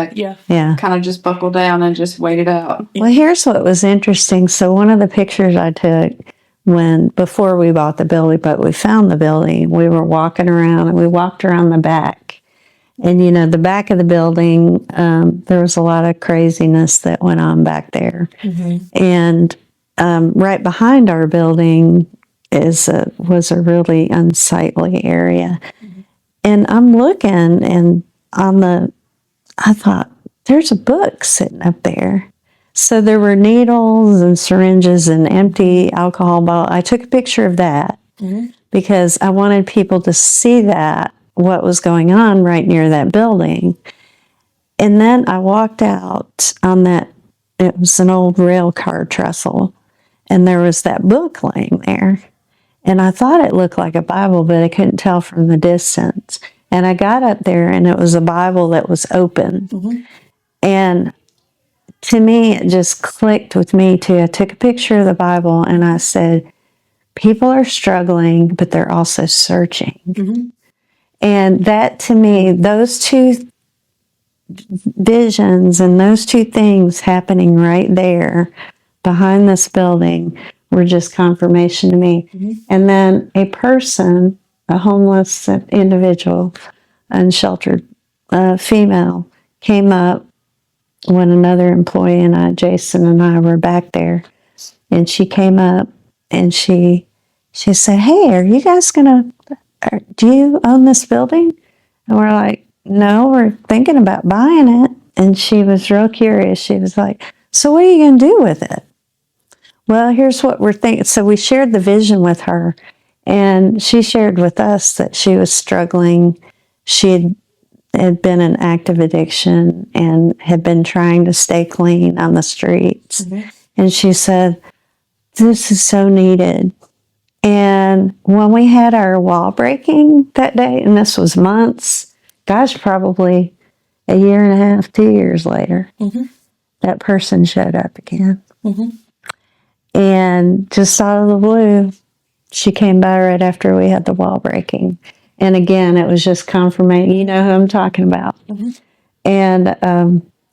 Kind of just buckle down and just wait it out. Well, here's what was interesting. So one of the pictures I took before we bought the building, but we found the building, we were walking around and we walked around the back. And, the back of the building, there was a lot of craziness that went on back there. Mm-hmm. And right behind our building was a really unsightly area. Mm-hmm. And I'm looking, and I thought, there's a book sitting up there. So there were needles and syringes and empty alcohol bottles. I took a picture of that because I wanted people to see what was going on right near that building. And then I walked out on it was an old rail car trestle, and there was that book laying there. And I thought it looked like a Bible, but I couldn't tell from the distance. And I got up there, and it was a Bible that was open. Mm-hmm. And to me, it just clicked with me, too. I took a picture of the Bible, and I said, people are struggling, but they're also searching. Mm-hmm. And that, to me, those two visions and those two things happening right there behind this building were just confirmation to me. Mm-hmm. And then a person, a homeless individual, unsheltered female, came up when another employee and I, Jason and I, were back there. And she came up and she said, hey, are you guys do you own this building? And we're like, no, we're thinking about buying it. And she was real curious. She was like, so what are you going to do with it? Well, here's what we're thinking. So we shared the vision with her, and she shared with us that she was struggling. She had been in active addiction and had been trying to stay clean on the streets. And she said, this is so needed. And when we had our wall breaking that day, and this was months, gosh, probably a year and a half, 2 years later, that person showed up again. And just out of the blue, she came by right after we had the wall breaking. And again, it was just confirmation. You know who I'm talking about. And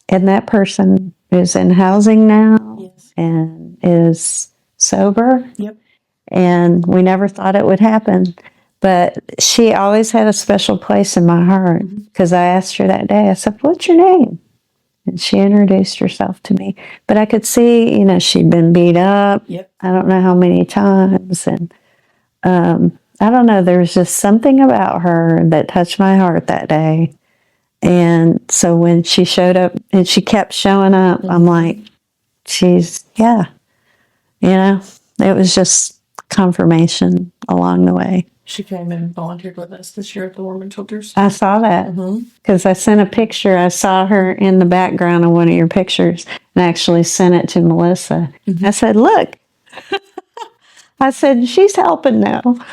that person is in housing now and is sober. And we never thought it would happen. But she always had a special place in my heart because I asked her that day, I said, what's your name? And she introduced herself to me. But I could see, she'd been beat up. I don't know how many times. And I don't know, there was just something about her that touched my heart that day. And so when she showed up, and she kept showing up, I'm like, it was just confirmation along the way. She came and volunteered with us this year at the Women Childers. I saw that because I sent a picture. I saw her in the background of one of your pictures and actually sent it to Melissa. I said, look. I said, she's helping now.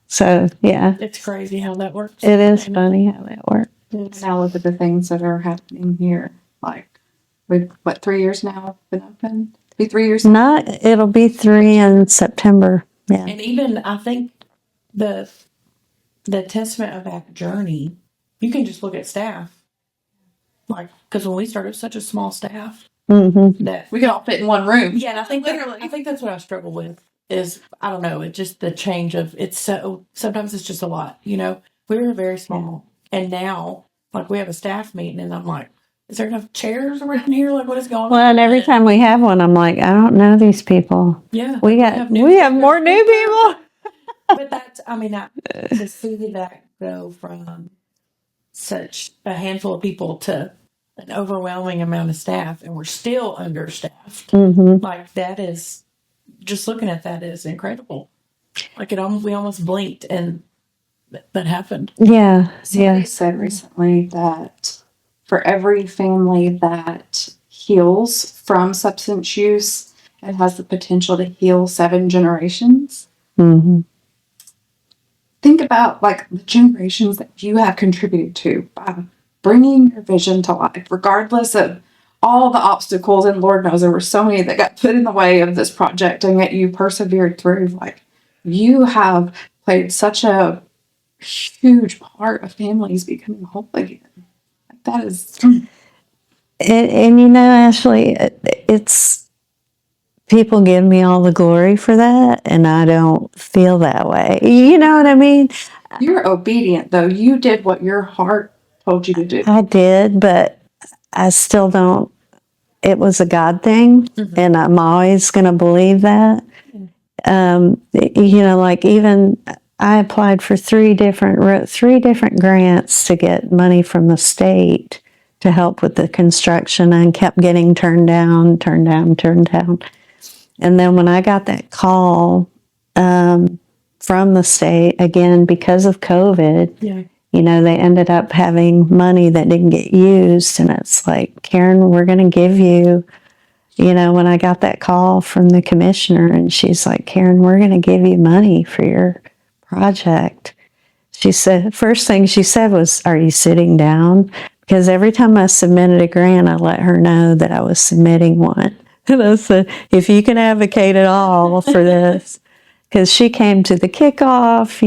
So, yeah. It's crazy how that works. It is funny how that works. Now look at the things that are happening here. Like, 3 years now been open? Be 3 years? It'll be 3 in September. Yeah. And even, I think, the testament of that journey, you can just look at staff. Like, because when we started, such a small staff that we could all fit in one room. Yeah, and I think that's what I struggle with is, I don't know, it's just the change of, sometimes it's just a lot, we were very small. And now, like, we have a staff meeting and I'm like, is there enough chairs around here? Like, what is going on? Well, and every time we have one, I'm like, I don't know these people. Yeah. We have more new people. But that's, to see that go from such a handful of people to an overwhelming amount of staff, and we're still understaffed. Like, that is, just looking at that is incredible. Like, we almost blinked and that happened. Yeah. Somebody said recently that for every family that heals from substance use, it has the potential to heal 7 generations. Think about, like, the generations that you have contributed to by bringing your vision to life, regardless of all the obstacles. And Lord knows there were so many that got put in the way of this project, and yet you persevered through. Like, you have played such a huge part of families becoming whole again. Like, that is. And Ashley, it's. People give me all the glory for that, and I don't feel that way. You know what I mean? You're obedient, though. You did what your heart told you to do. I did, but I still don't. It was a God thing, and I'm always going to believe that. Like, even I applied for 3 different grants to get money from the state to help with the construction, and kept getting turned down. And then when I got that call from the state, again, because of COVID, they ended up having money that didn't get used. And it's like, Karen, we're going to give you, when I got that call from the commissioner, and she's like, Karen, we're going to give you money for your project. She said, first thing she said was, are you sitting down? Because every time I submitted a grant, I let her know that I was submitting one. And I said, if you can advocate at all for this, because she came to the kickoff,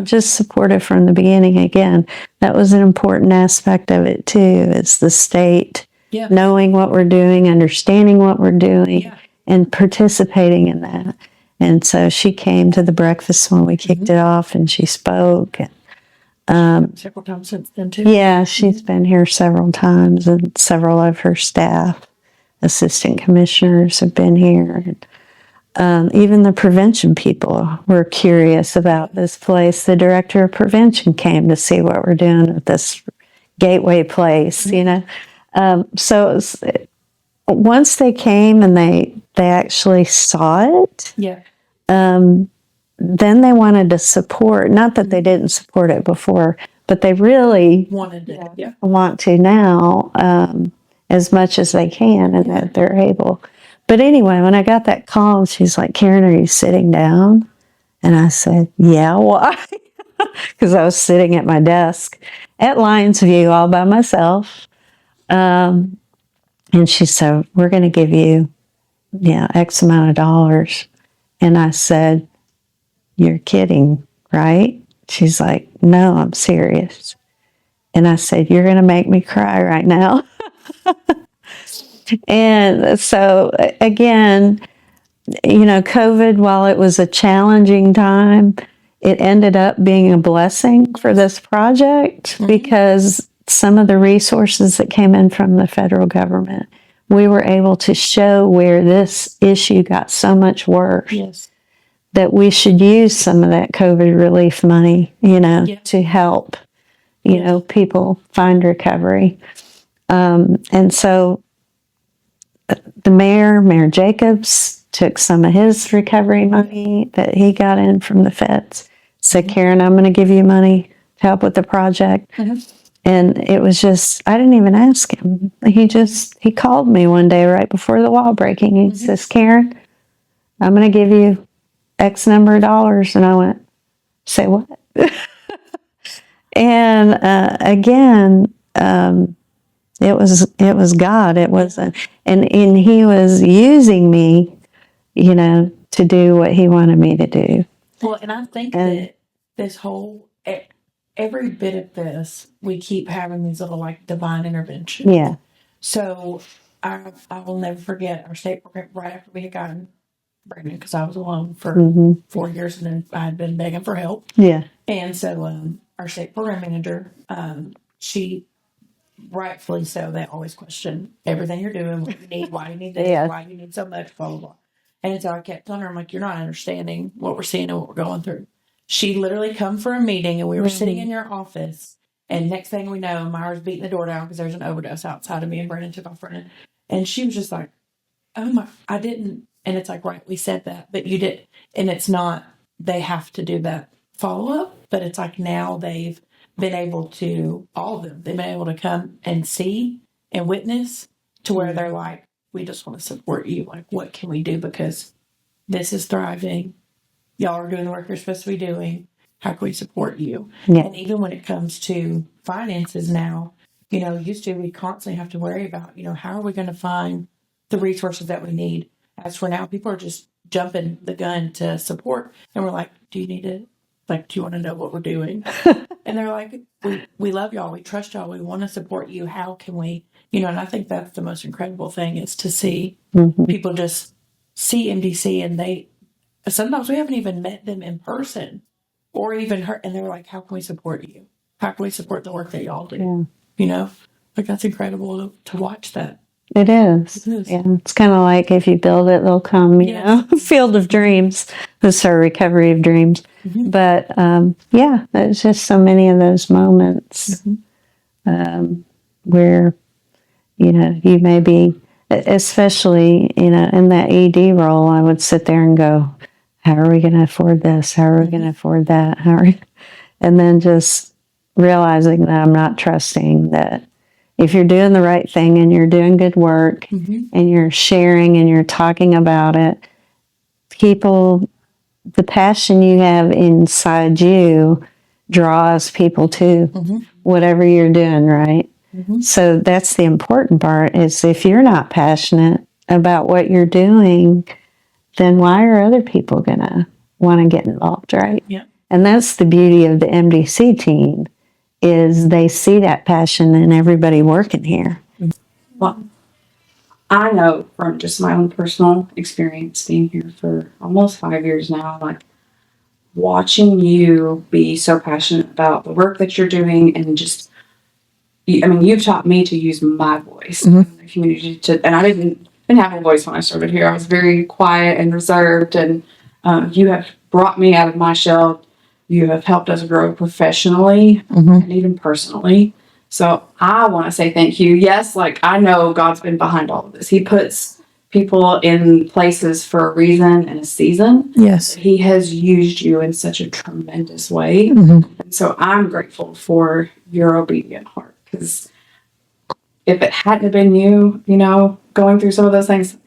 just supportive from the beginning. Again, that was an important aspect of it too, is the state knowing what we're doing, understanding what we're doing, and participating in that. And so she came to the breakfast when we kicked it off, and she spoke. Several times since then too. Yeah, she's been here several times, and several of her staff. Assistant commissioners have been here. Even the prevention people were curious about this place. The director of prevention came to see what we're doing with this gateway place, So it was, once they came and they they actually saw it. Yeah. Then they wanted to support, not that they didn't support it before, but they really Wanted it. Yeah. want to now, as much as they can and that they're able. But anyway, when I got that call, she's like, Karen, are you sitting down? And I said, yeah, why? Because I was sitting at my desk at Lions View all by myself. And she said, we're going to give you, X amount of dollars. And I said, you're kidding, right? She's like, no, I'm serious. And I said, you're going to make me cry right now. And so, again, COVID, while it was a challenging time, it ended up being a blessing for this project because some of the resources that came in from the federal government, we were able to show where this issue got so much worse. Yes. That we should use some of that COVID relief money, to help, people find recovery. And so the Mayor Jacobs, took some of his recovery money that he got in from the feds, said, Karen, I'm going to give you money to help with the project. And it was just, I didn't even ask him. He called me one day right before the wall breaking. He says, Karen, I'm going to give you X number of dollars. And I went, say what? And again, it was God. It wasn't, and he was using me, to do what he wanted me to do. Well, and I think that this whole, every bit of this, we keep having these little like divine interventions. Yeah. So I will never forget our state program right after we had gotten pregnant, because I was alone for 4 years and then I had been begging for help. Yeah. And so our state program manager, she, rightfully so, they always question everything you're doing, what you need, why you need this, why you need so much, blah, blah, blah. And so I kept telling her, I'm like, you're not understanding what we're seeing and what we're going through. She literally come for a meeting and we were sitting in your office, and next thing we know, Myra's beating the door down because there's an overdose outside of me, and Brennan took off running. And she was just like, oh my, I didn't. And it's like, right, we said that, but you did. And it's not, they have to do that follow up, but it's like now they've been able to, all of them, they've been able to come and see and witness to where they're like, we just want to support you. Like, what can we do? Because this is thriving. Y'all are doing the work you're supposed to be doing. How can we support you? Yeah. And even when it comes to finances now, used to, we constantly have to worry about, how are we going to find the resources that we need? As for now, people are just jumping the gun to support. And we're like, do you need it? Like, do you want to know what we're doing? And they're like, we love y'all. We trust y'all. We want to support you. How can we, and I think that's the most incredible thing, is to see people just see MDC, and sometimes we haven't even met them in person or even heard, and they're like, how can we support you? How can we support the work that y'all do? Yeah. Like, that's incredible to watch that. It is. Yeah. It's kind of like, if you build it, they'll come, Field of Dreams. This is our recovery of dreams. But, there's just so many of those moments where, you may be, especially, in that ED role, I would sit there and go, how are we going to afford this? How are we going to afford that? And then just realizing that I'm not trusting that if you're doing the right thing and you're doing good work and you're sharing and you're talking about it, people, the passion you have inside you draws people to whatever you're doing, right? So that's the important part, is if you're not passionate about what you're doing, then why are other people going to want to get involved, right? Yeah. And that's the beauty of the MDC team, is they see that passion in everybody working here. Well, I know from just my own personal experience being here for almost 5 years now, like, watching you be so passionate about the work that you're doing, and just, you've taught me to use my voice in the community and I didn't have a voice when I started here. I was very quiet and reserved, and you have brought me out of my shell. You have helped us grow professionally and even personally. So I want to say thank you. Yes, like, I know God's been behind all of this. He puts people in places for a reason and a season. Yes. He has used you in such a tremendous way. Mm-hmm. And so I'm grateful for your obedient heart, because if it hadn't been you, going through some of those things,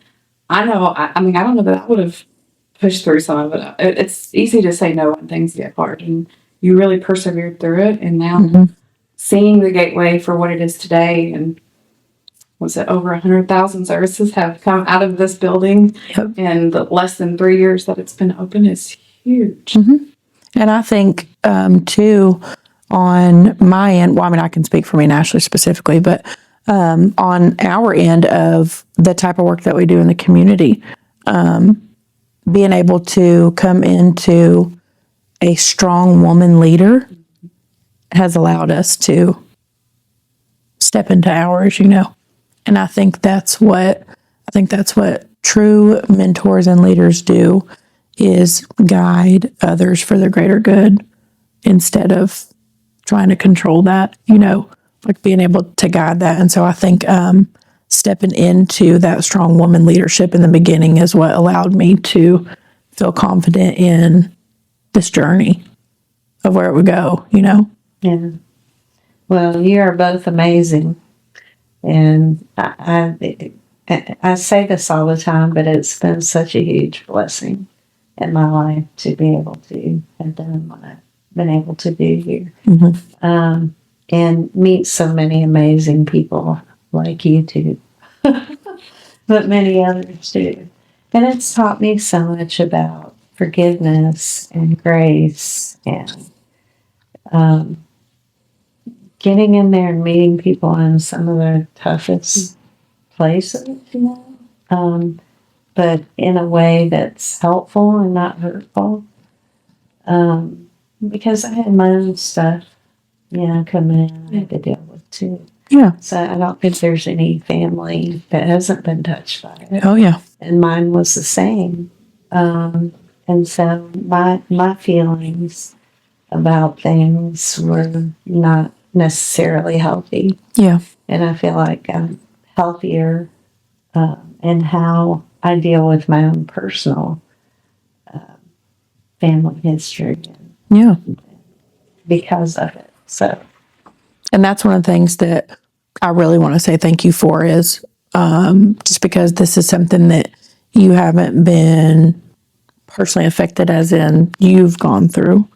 I know, I mean, I don't know that I would have pushed through some of it. It's easy to say no when things get hard, and you really persevered through it. And now seeing the Gateway for what it is today, and was it over 100,000 services have come out of this building in the less than 3 years that it's been open is huge. Mm-hmm. And I think, too, on my end, well, I mean, I can speak for me and Ashley specifically, but on our end of the type of work that we do in the community, being able to come into a strong woman leader has allowed us to step into ours, And I think that's what true mentors and leaders do, is guide others for the greater good instead of trying to control that, like being able to guide that. And so I think stepping into that strong woman leadership in the beginning is what allowed me to feel confident in this journey of where it would go, Yeah. Well, you are both amazing. And I say this all the time, but it's been such a huge blessing in my life to be able to have done what I've been able to do here. Mm-hmm. And meet so many amazing people like you two, but many others too. And it's taught me so much about forgiveness and grace and getting in there and meeting people in some of the toughest places, but in a way that's helpful and not hurtful. Because I had my own stuff, coming in, I had to deal with too. Yeah. So I don't think there's any family that hasn't been touched by it. Oh, yeah. And mine was the same. And so my feelings about things were not necessarily healthy. Yeah. And I feel like I'm healthier in how I deal with my own personal family history Yeah. because of it. So, and that's one of the things that I really want to say thank you for, is just because this is something that you haven't been personally affected, as in you've gone through.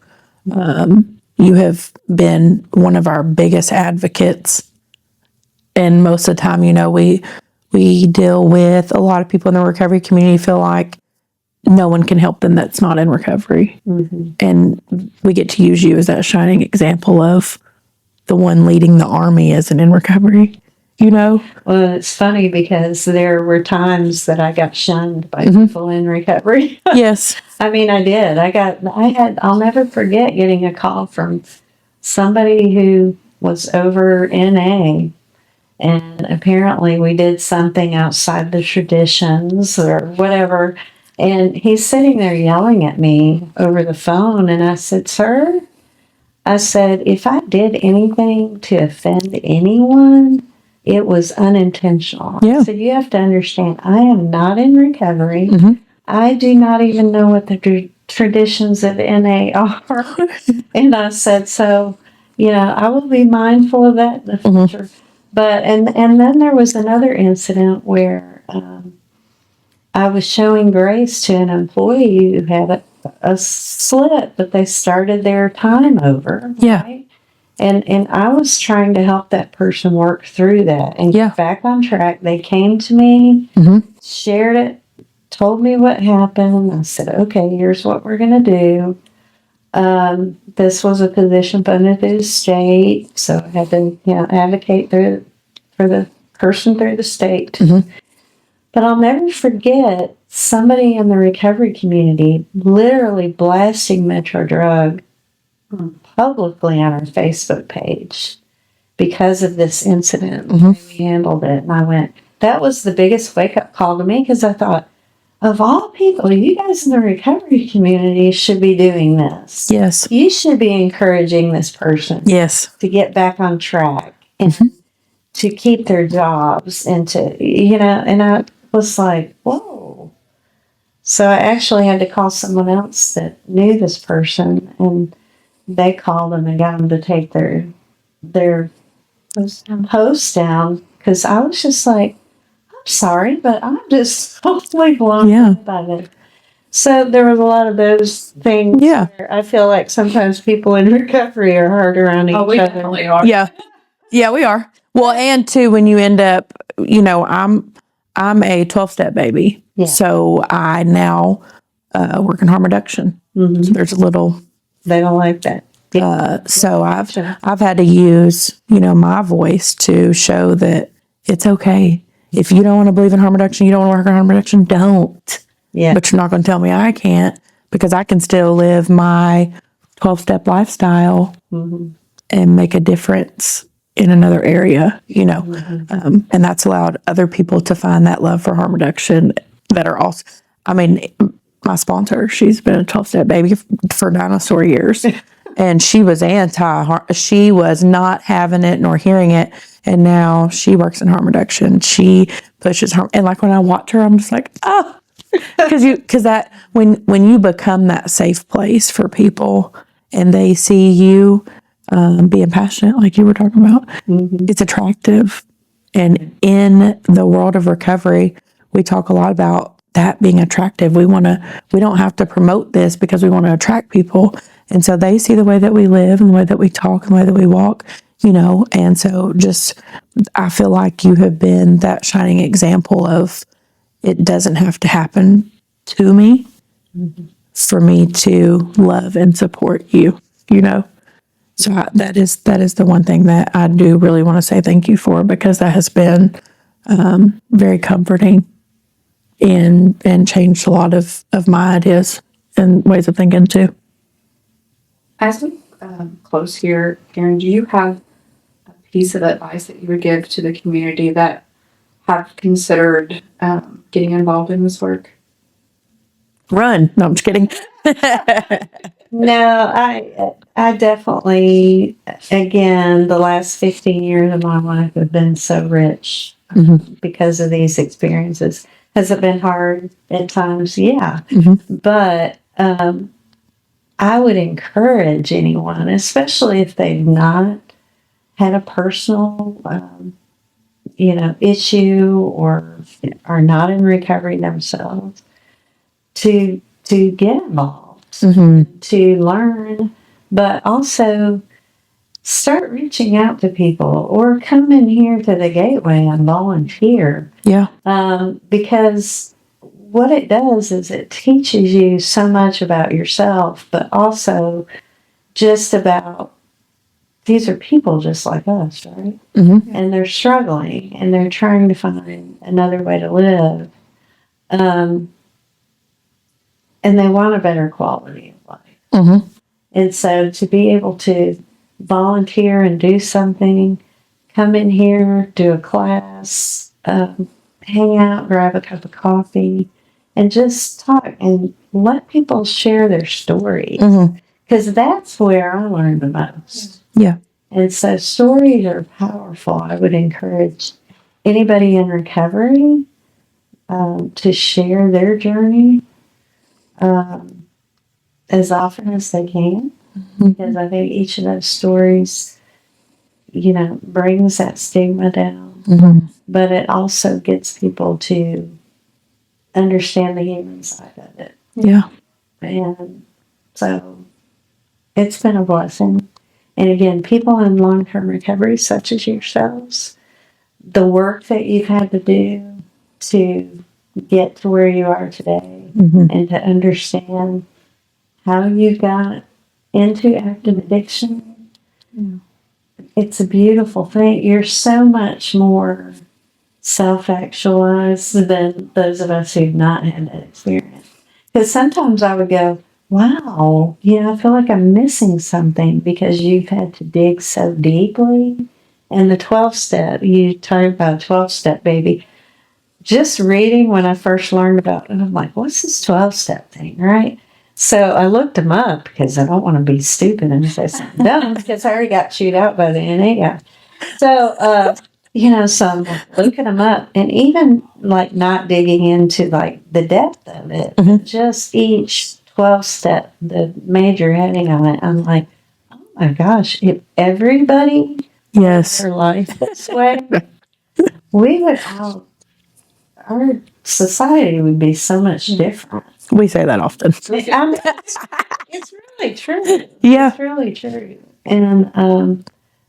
You have been one of our biggest advocates. And most of the time, we deal with a lot of people in the recovery community feel like no one can help them that's not in recovery. mm-hmm. And we get to use you as that shining example of the one leading the army isn't in recovery, Well, it's funny because there were times that I got shunned by people in recovery. Yes. I mean, I did. I'll never forget getting a call from somebody who was over NA, and apparently we did something outside the traditions or whatever. And he's sitting there yelling at me over the phone. And I said, "Sir," I said, "if I did anything to offend anyone, it was unintentional." Yeah. I said, "You have to understand, I am not in recovery. Mm-hmm. I do not even know what the traditions of NA are." And I said, "So, I will be mindful of that in the future." But, and then there was another incident where I was showing grace to an employee who had a slip, but they started their time over. Yeah. Right? And I was trying to help that person work through that and get back on track. They came to me, shared it, told me what happened. I said, "Okay, here's what we're going to do." This was a position funded through the state, so I had to, advocate for the person through the state. But I'll never forget somebody in the recovery community literally blasting Metro Drug publicly on our Facebook page because of this incident. The way we handled it. And I went, that was the biggest wake-up call to me, because I thought, of all people, you guys in the recovery community should be doing this. Yes. You should be encouraging this person to get back on track and to keep their jobs and to, and was like, whoa. So I actually had to call someone else that knew this person, and they called them and got them to take their post down, because I was just like, I'm sorry, but I'm just totally blown Yeah. away by it. So there was a lot of those things. Yeah. Where I feel like sometimes people in recovery are hard around each Oh, we other. definitely are. Yeah. Yeah, we are. Well, and too, when you end up, I'm a 12-step baby. Yeah. So I now work in harm reduction. Mhm. So there's a little, They don't like that. so I've had to use, my voice to show that it's okay. If you don't want to believe in harm reduction, you don't want to work in harm reduction, don't. Yeah. But you're not going to tell me I can't, because I can still live my 12-step lifestyle Mhm. and make a difference in another area, and that's allowed other people to find that love for harm reduction that are also, my sponsor, she's been a 12-step baby for dinosaur years, and she was she was not having it nor hearing it, and now she works in harm reduction. She pushes harm, and like when I watch her, I'm just like, oh, because that when you become that safe place for people and they see you being passionate, like you were talking about, it's attractive. And in the world of recovery, we talk a lot about that being attractive. We don't have to promote this because we want to attract people. And so they see the way that we live and the way that we talk and the way that we walk, and so I feel like you have been that shining example of, it doesn't have to happen to me for me to love and support you. So that is the one thing that I do really want to say thank you for, because that has been very comforting and changed a lot of my ideas and ways of thinking too. As we close here, Karen, do you have a piece of advice that you would give to the community that have considered getting involved in this work? Run. No, I'm just kidding. No, I definitely, again, the last 15 years of my life have been so rich because of these experiences. Has it been hard at times? Yeah. But I would encourage anyone, especially if they've not had a personal, issue or are not in recovery themselves, to get involved, to learn, but also start reaching out to people or come in here to the Gateway and volunteer. Yeah. Because what it does is it teaches you so much about yourself, but also just about, these are people just like us, right? And they're struggling and they're trying to find another way to live. And they want a better quality of life. And so to be able to volunteer and do something, come in here, do a class, hang out, grab a cup of coffee, and just talk and let people share their stories. Because that's where I learn the most. Yeah. And so stories are powerful. I would encourage anybody in recovery to share their journey as often as they can, because I think each of those stories, brings that stigma down, but it also gets people to understand the human side of it. Yeah. And so it's been a blessing. And again, people in long-term recovery, such as yourselves, the work that you've had to do to get to where you are today, and to understand how you got into active addiction, it's a beautiful thing. You're so much more self-actualized than those of us who've not had that experience. Because sometimes I would go, wow, I feel like I'm missing something, because you've had to dig so deeply. And the 12-step, you talk about a 12-step baby. Just reading when I first learned about it, I'm like, what's this 12-step thing, right? So I looked them up because I don't want to be stupid and say something dumb, because I already got chewed out by the NA guy. So So I'm like looking them up and even like not digging into like the depth of it, just each 12 step, the major heading on it. I'm like, oh my gosh, if everybody Yes. their life this way, we would our society would be so much different. We say that often. It's really true. Yeah. It's really true. And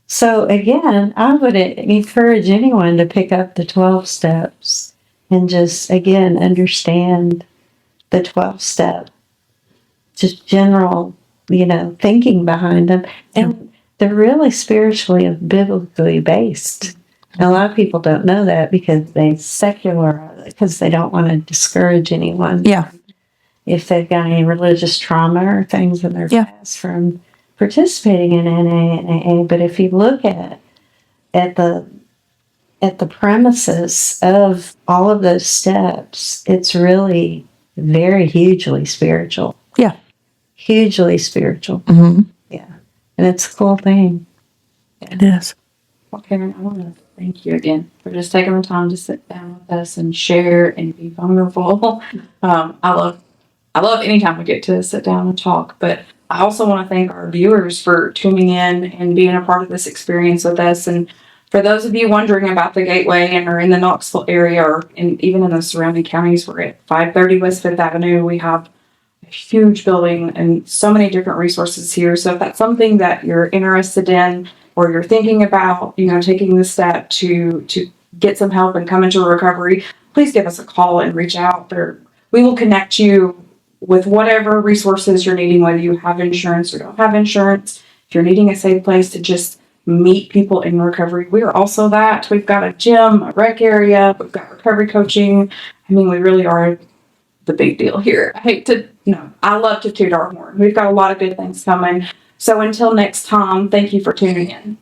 so again, I would encourage anyone to pick up the 12 steps and just again understand the 12 step, just general, thinking behind them. And they're really spiritually and biblically based. And a lot of people don't know that because because they don't want to discourage anyone. Yeah. If they've got any religious trauma or things in their Yeah. past from participating in NA and AA. But if you look at the premises of all of those steps, it's really very hugely spiritual. Yeah. Hugely spiritual. Mm-hmm. Yeah. And it's a cool thing. It is. Well, Karen, I want to thank you again for just taking the time to sit down with us and share and be vulnerable. I love anytime we get to sit down and talk, but I also want to thank our viewers for tuning in and being a part of this experience with us. And for those of you wondering about the Gateway and are in the Knoxville area or even in the surrounding counties, we're at 530 West 5th Avenue. We have a huge building and so many different resources here. So if that's something that you're interested in or you're thinking about, taking the step to get some help and come into recovery, please give us a call and reach out. We will connect you with whatever resources you're needing, whether you have insurance or don't have insurance. If you're needing a safe place to just meet people in recovery, we are also that. We've got a gym, a rec area, we've got recovery coaching. I mean, we really are the big deal here. I love to toot our horn. We've got a lot of good things coming. So until next time, thank you for tuning in.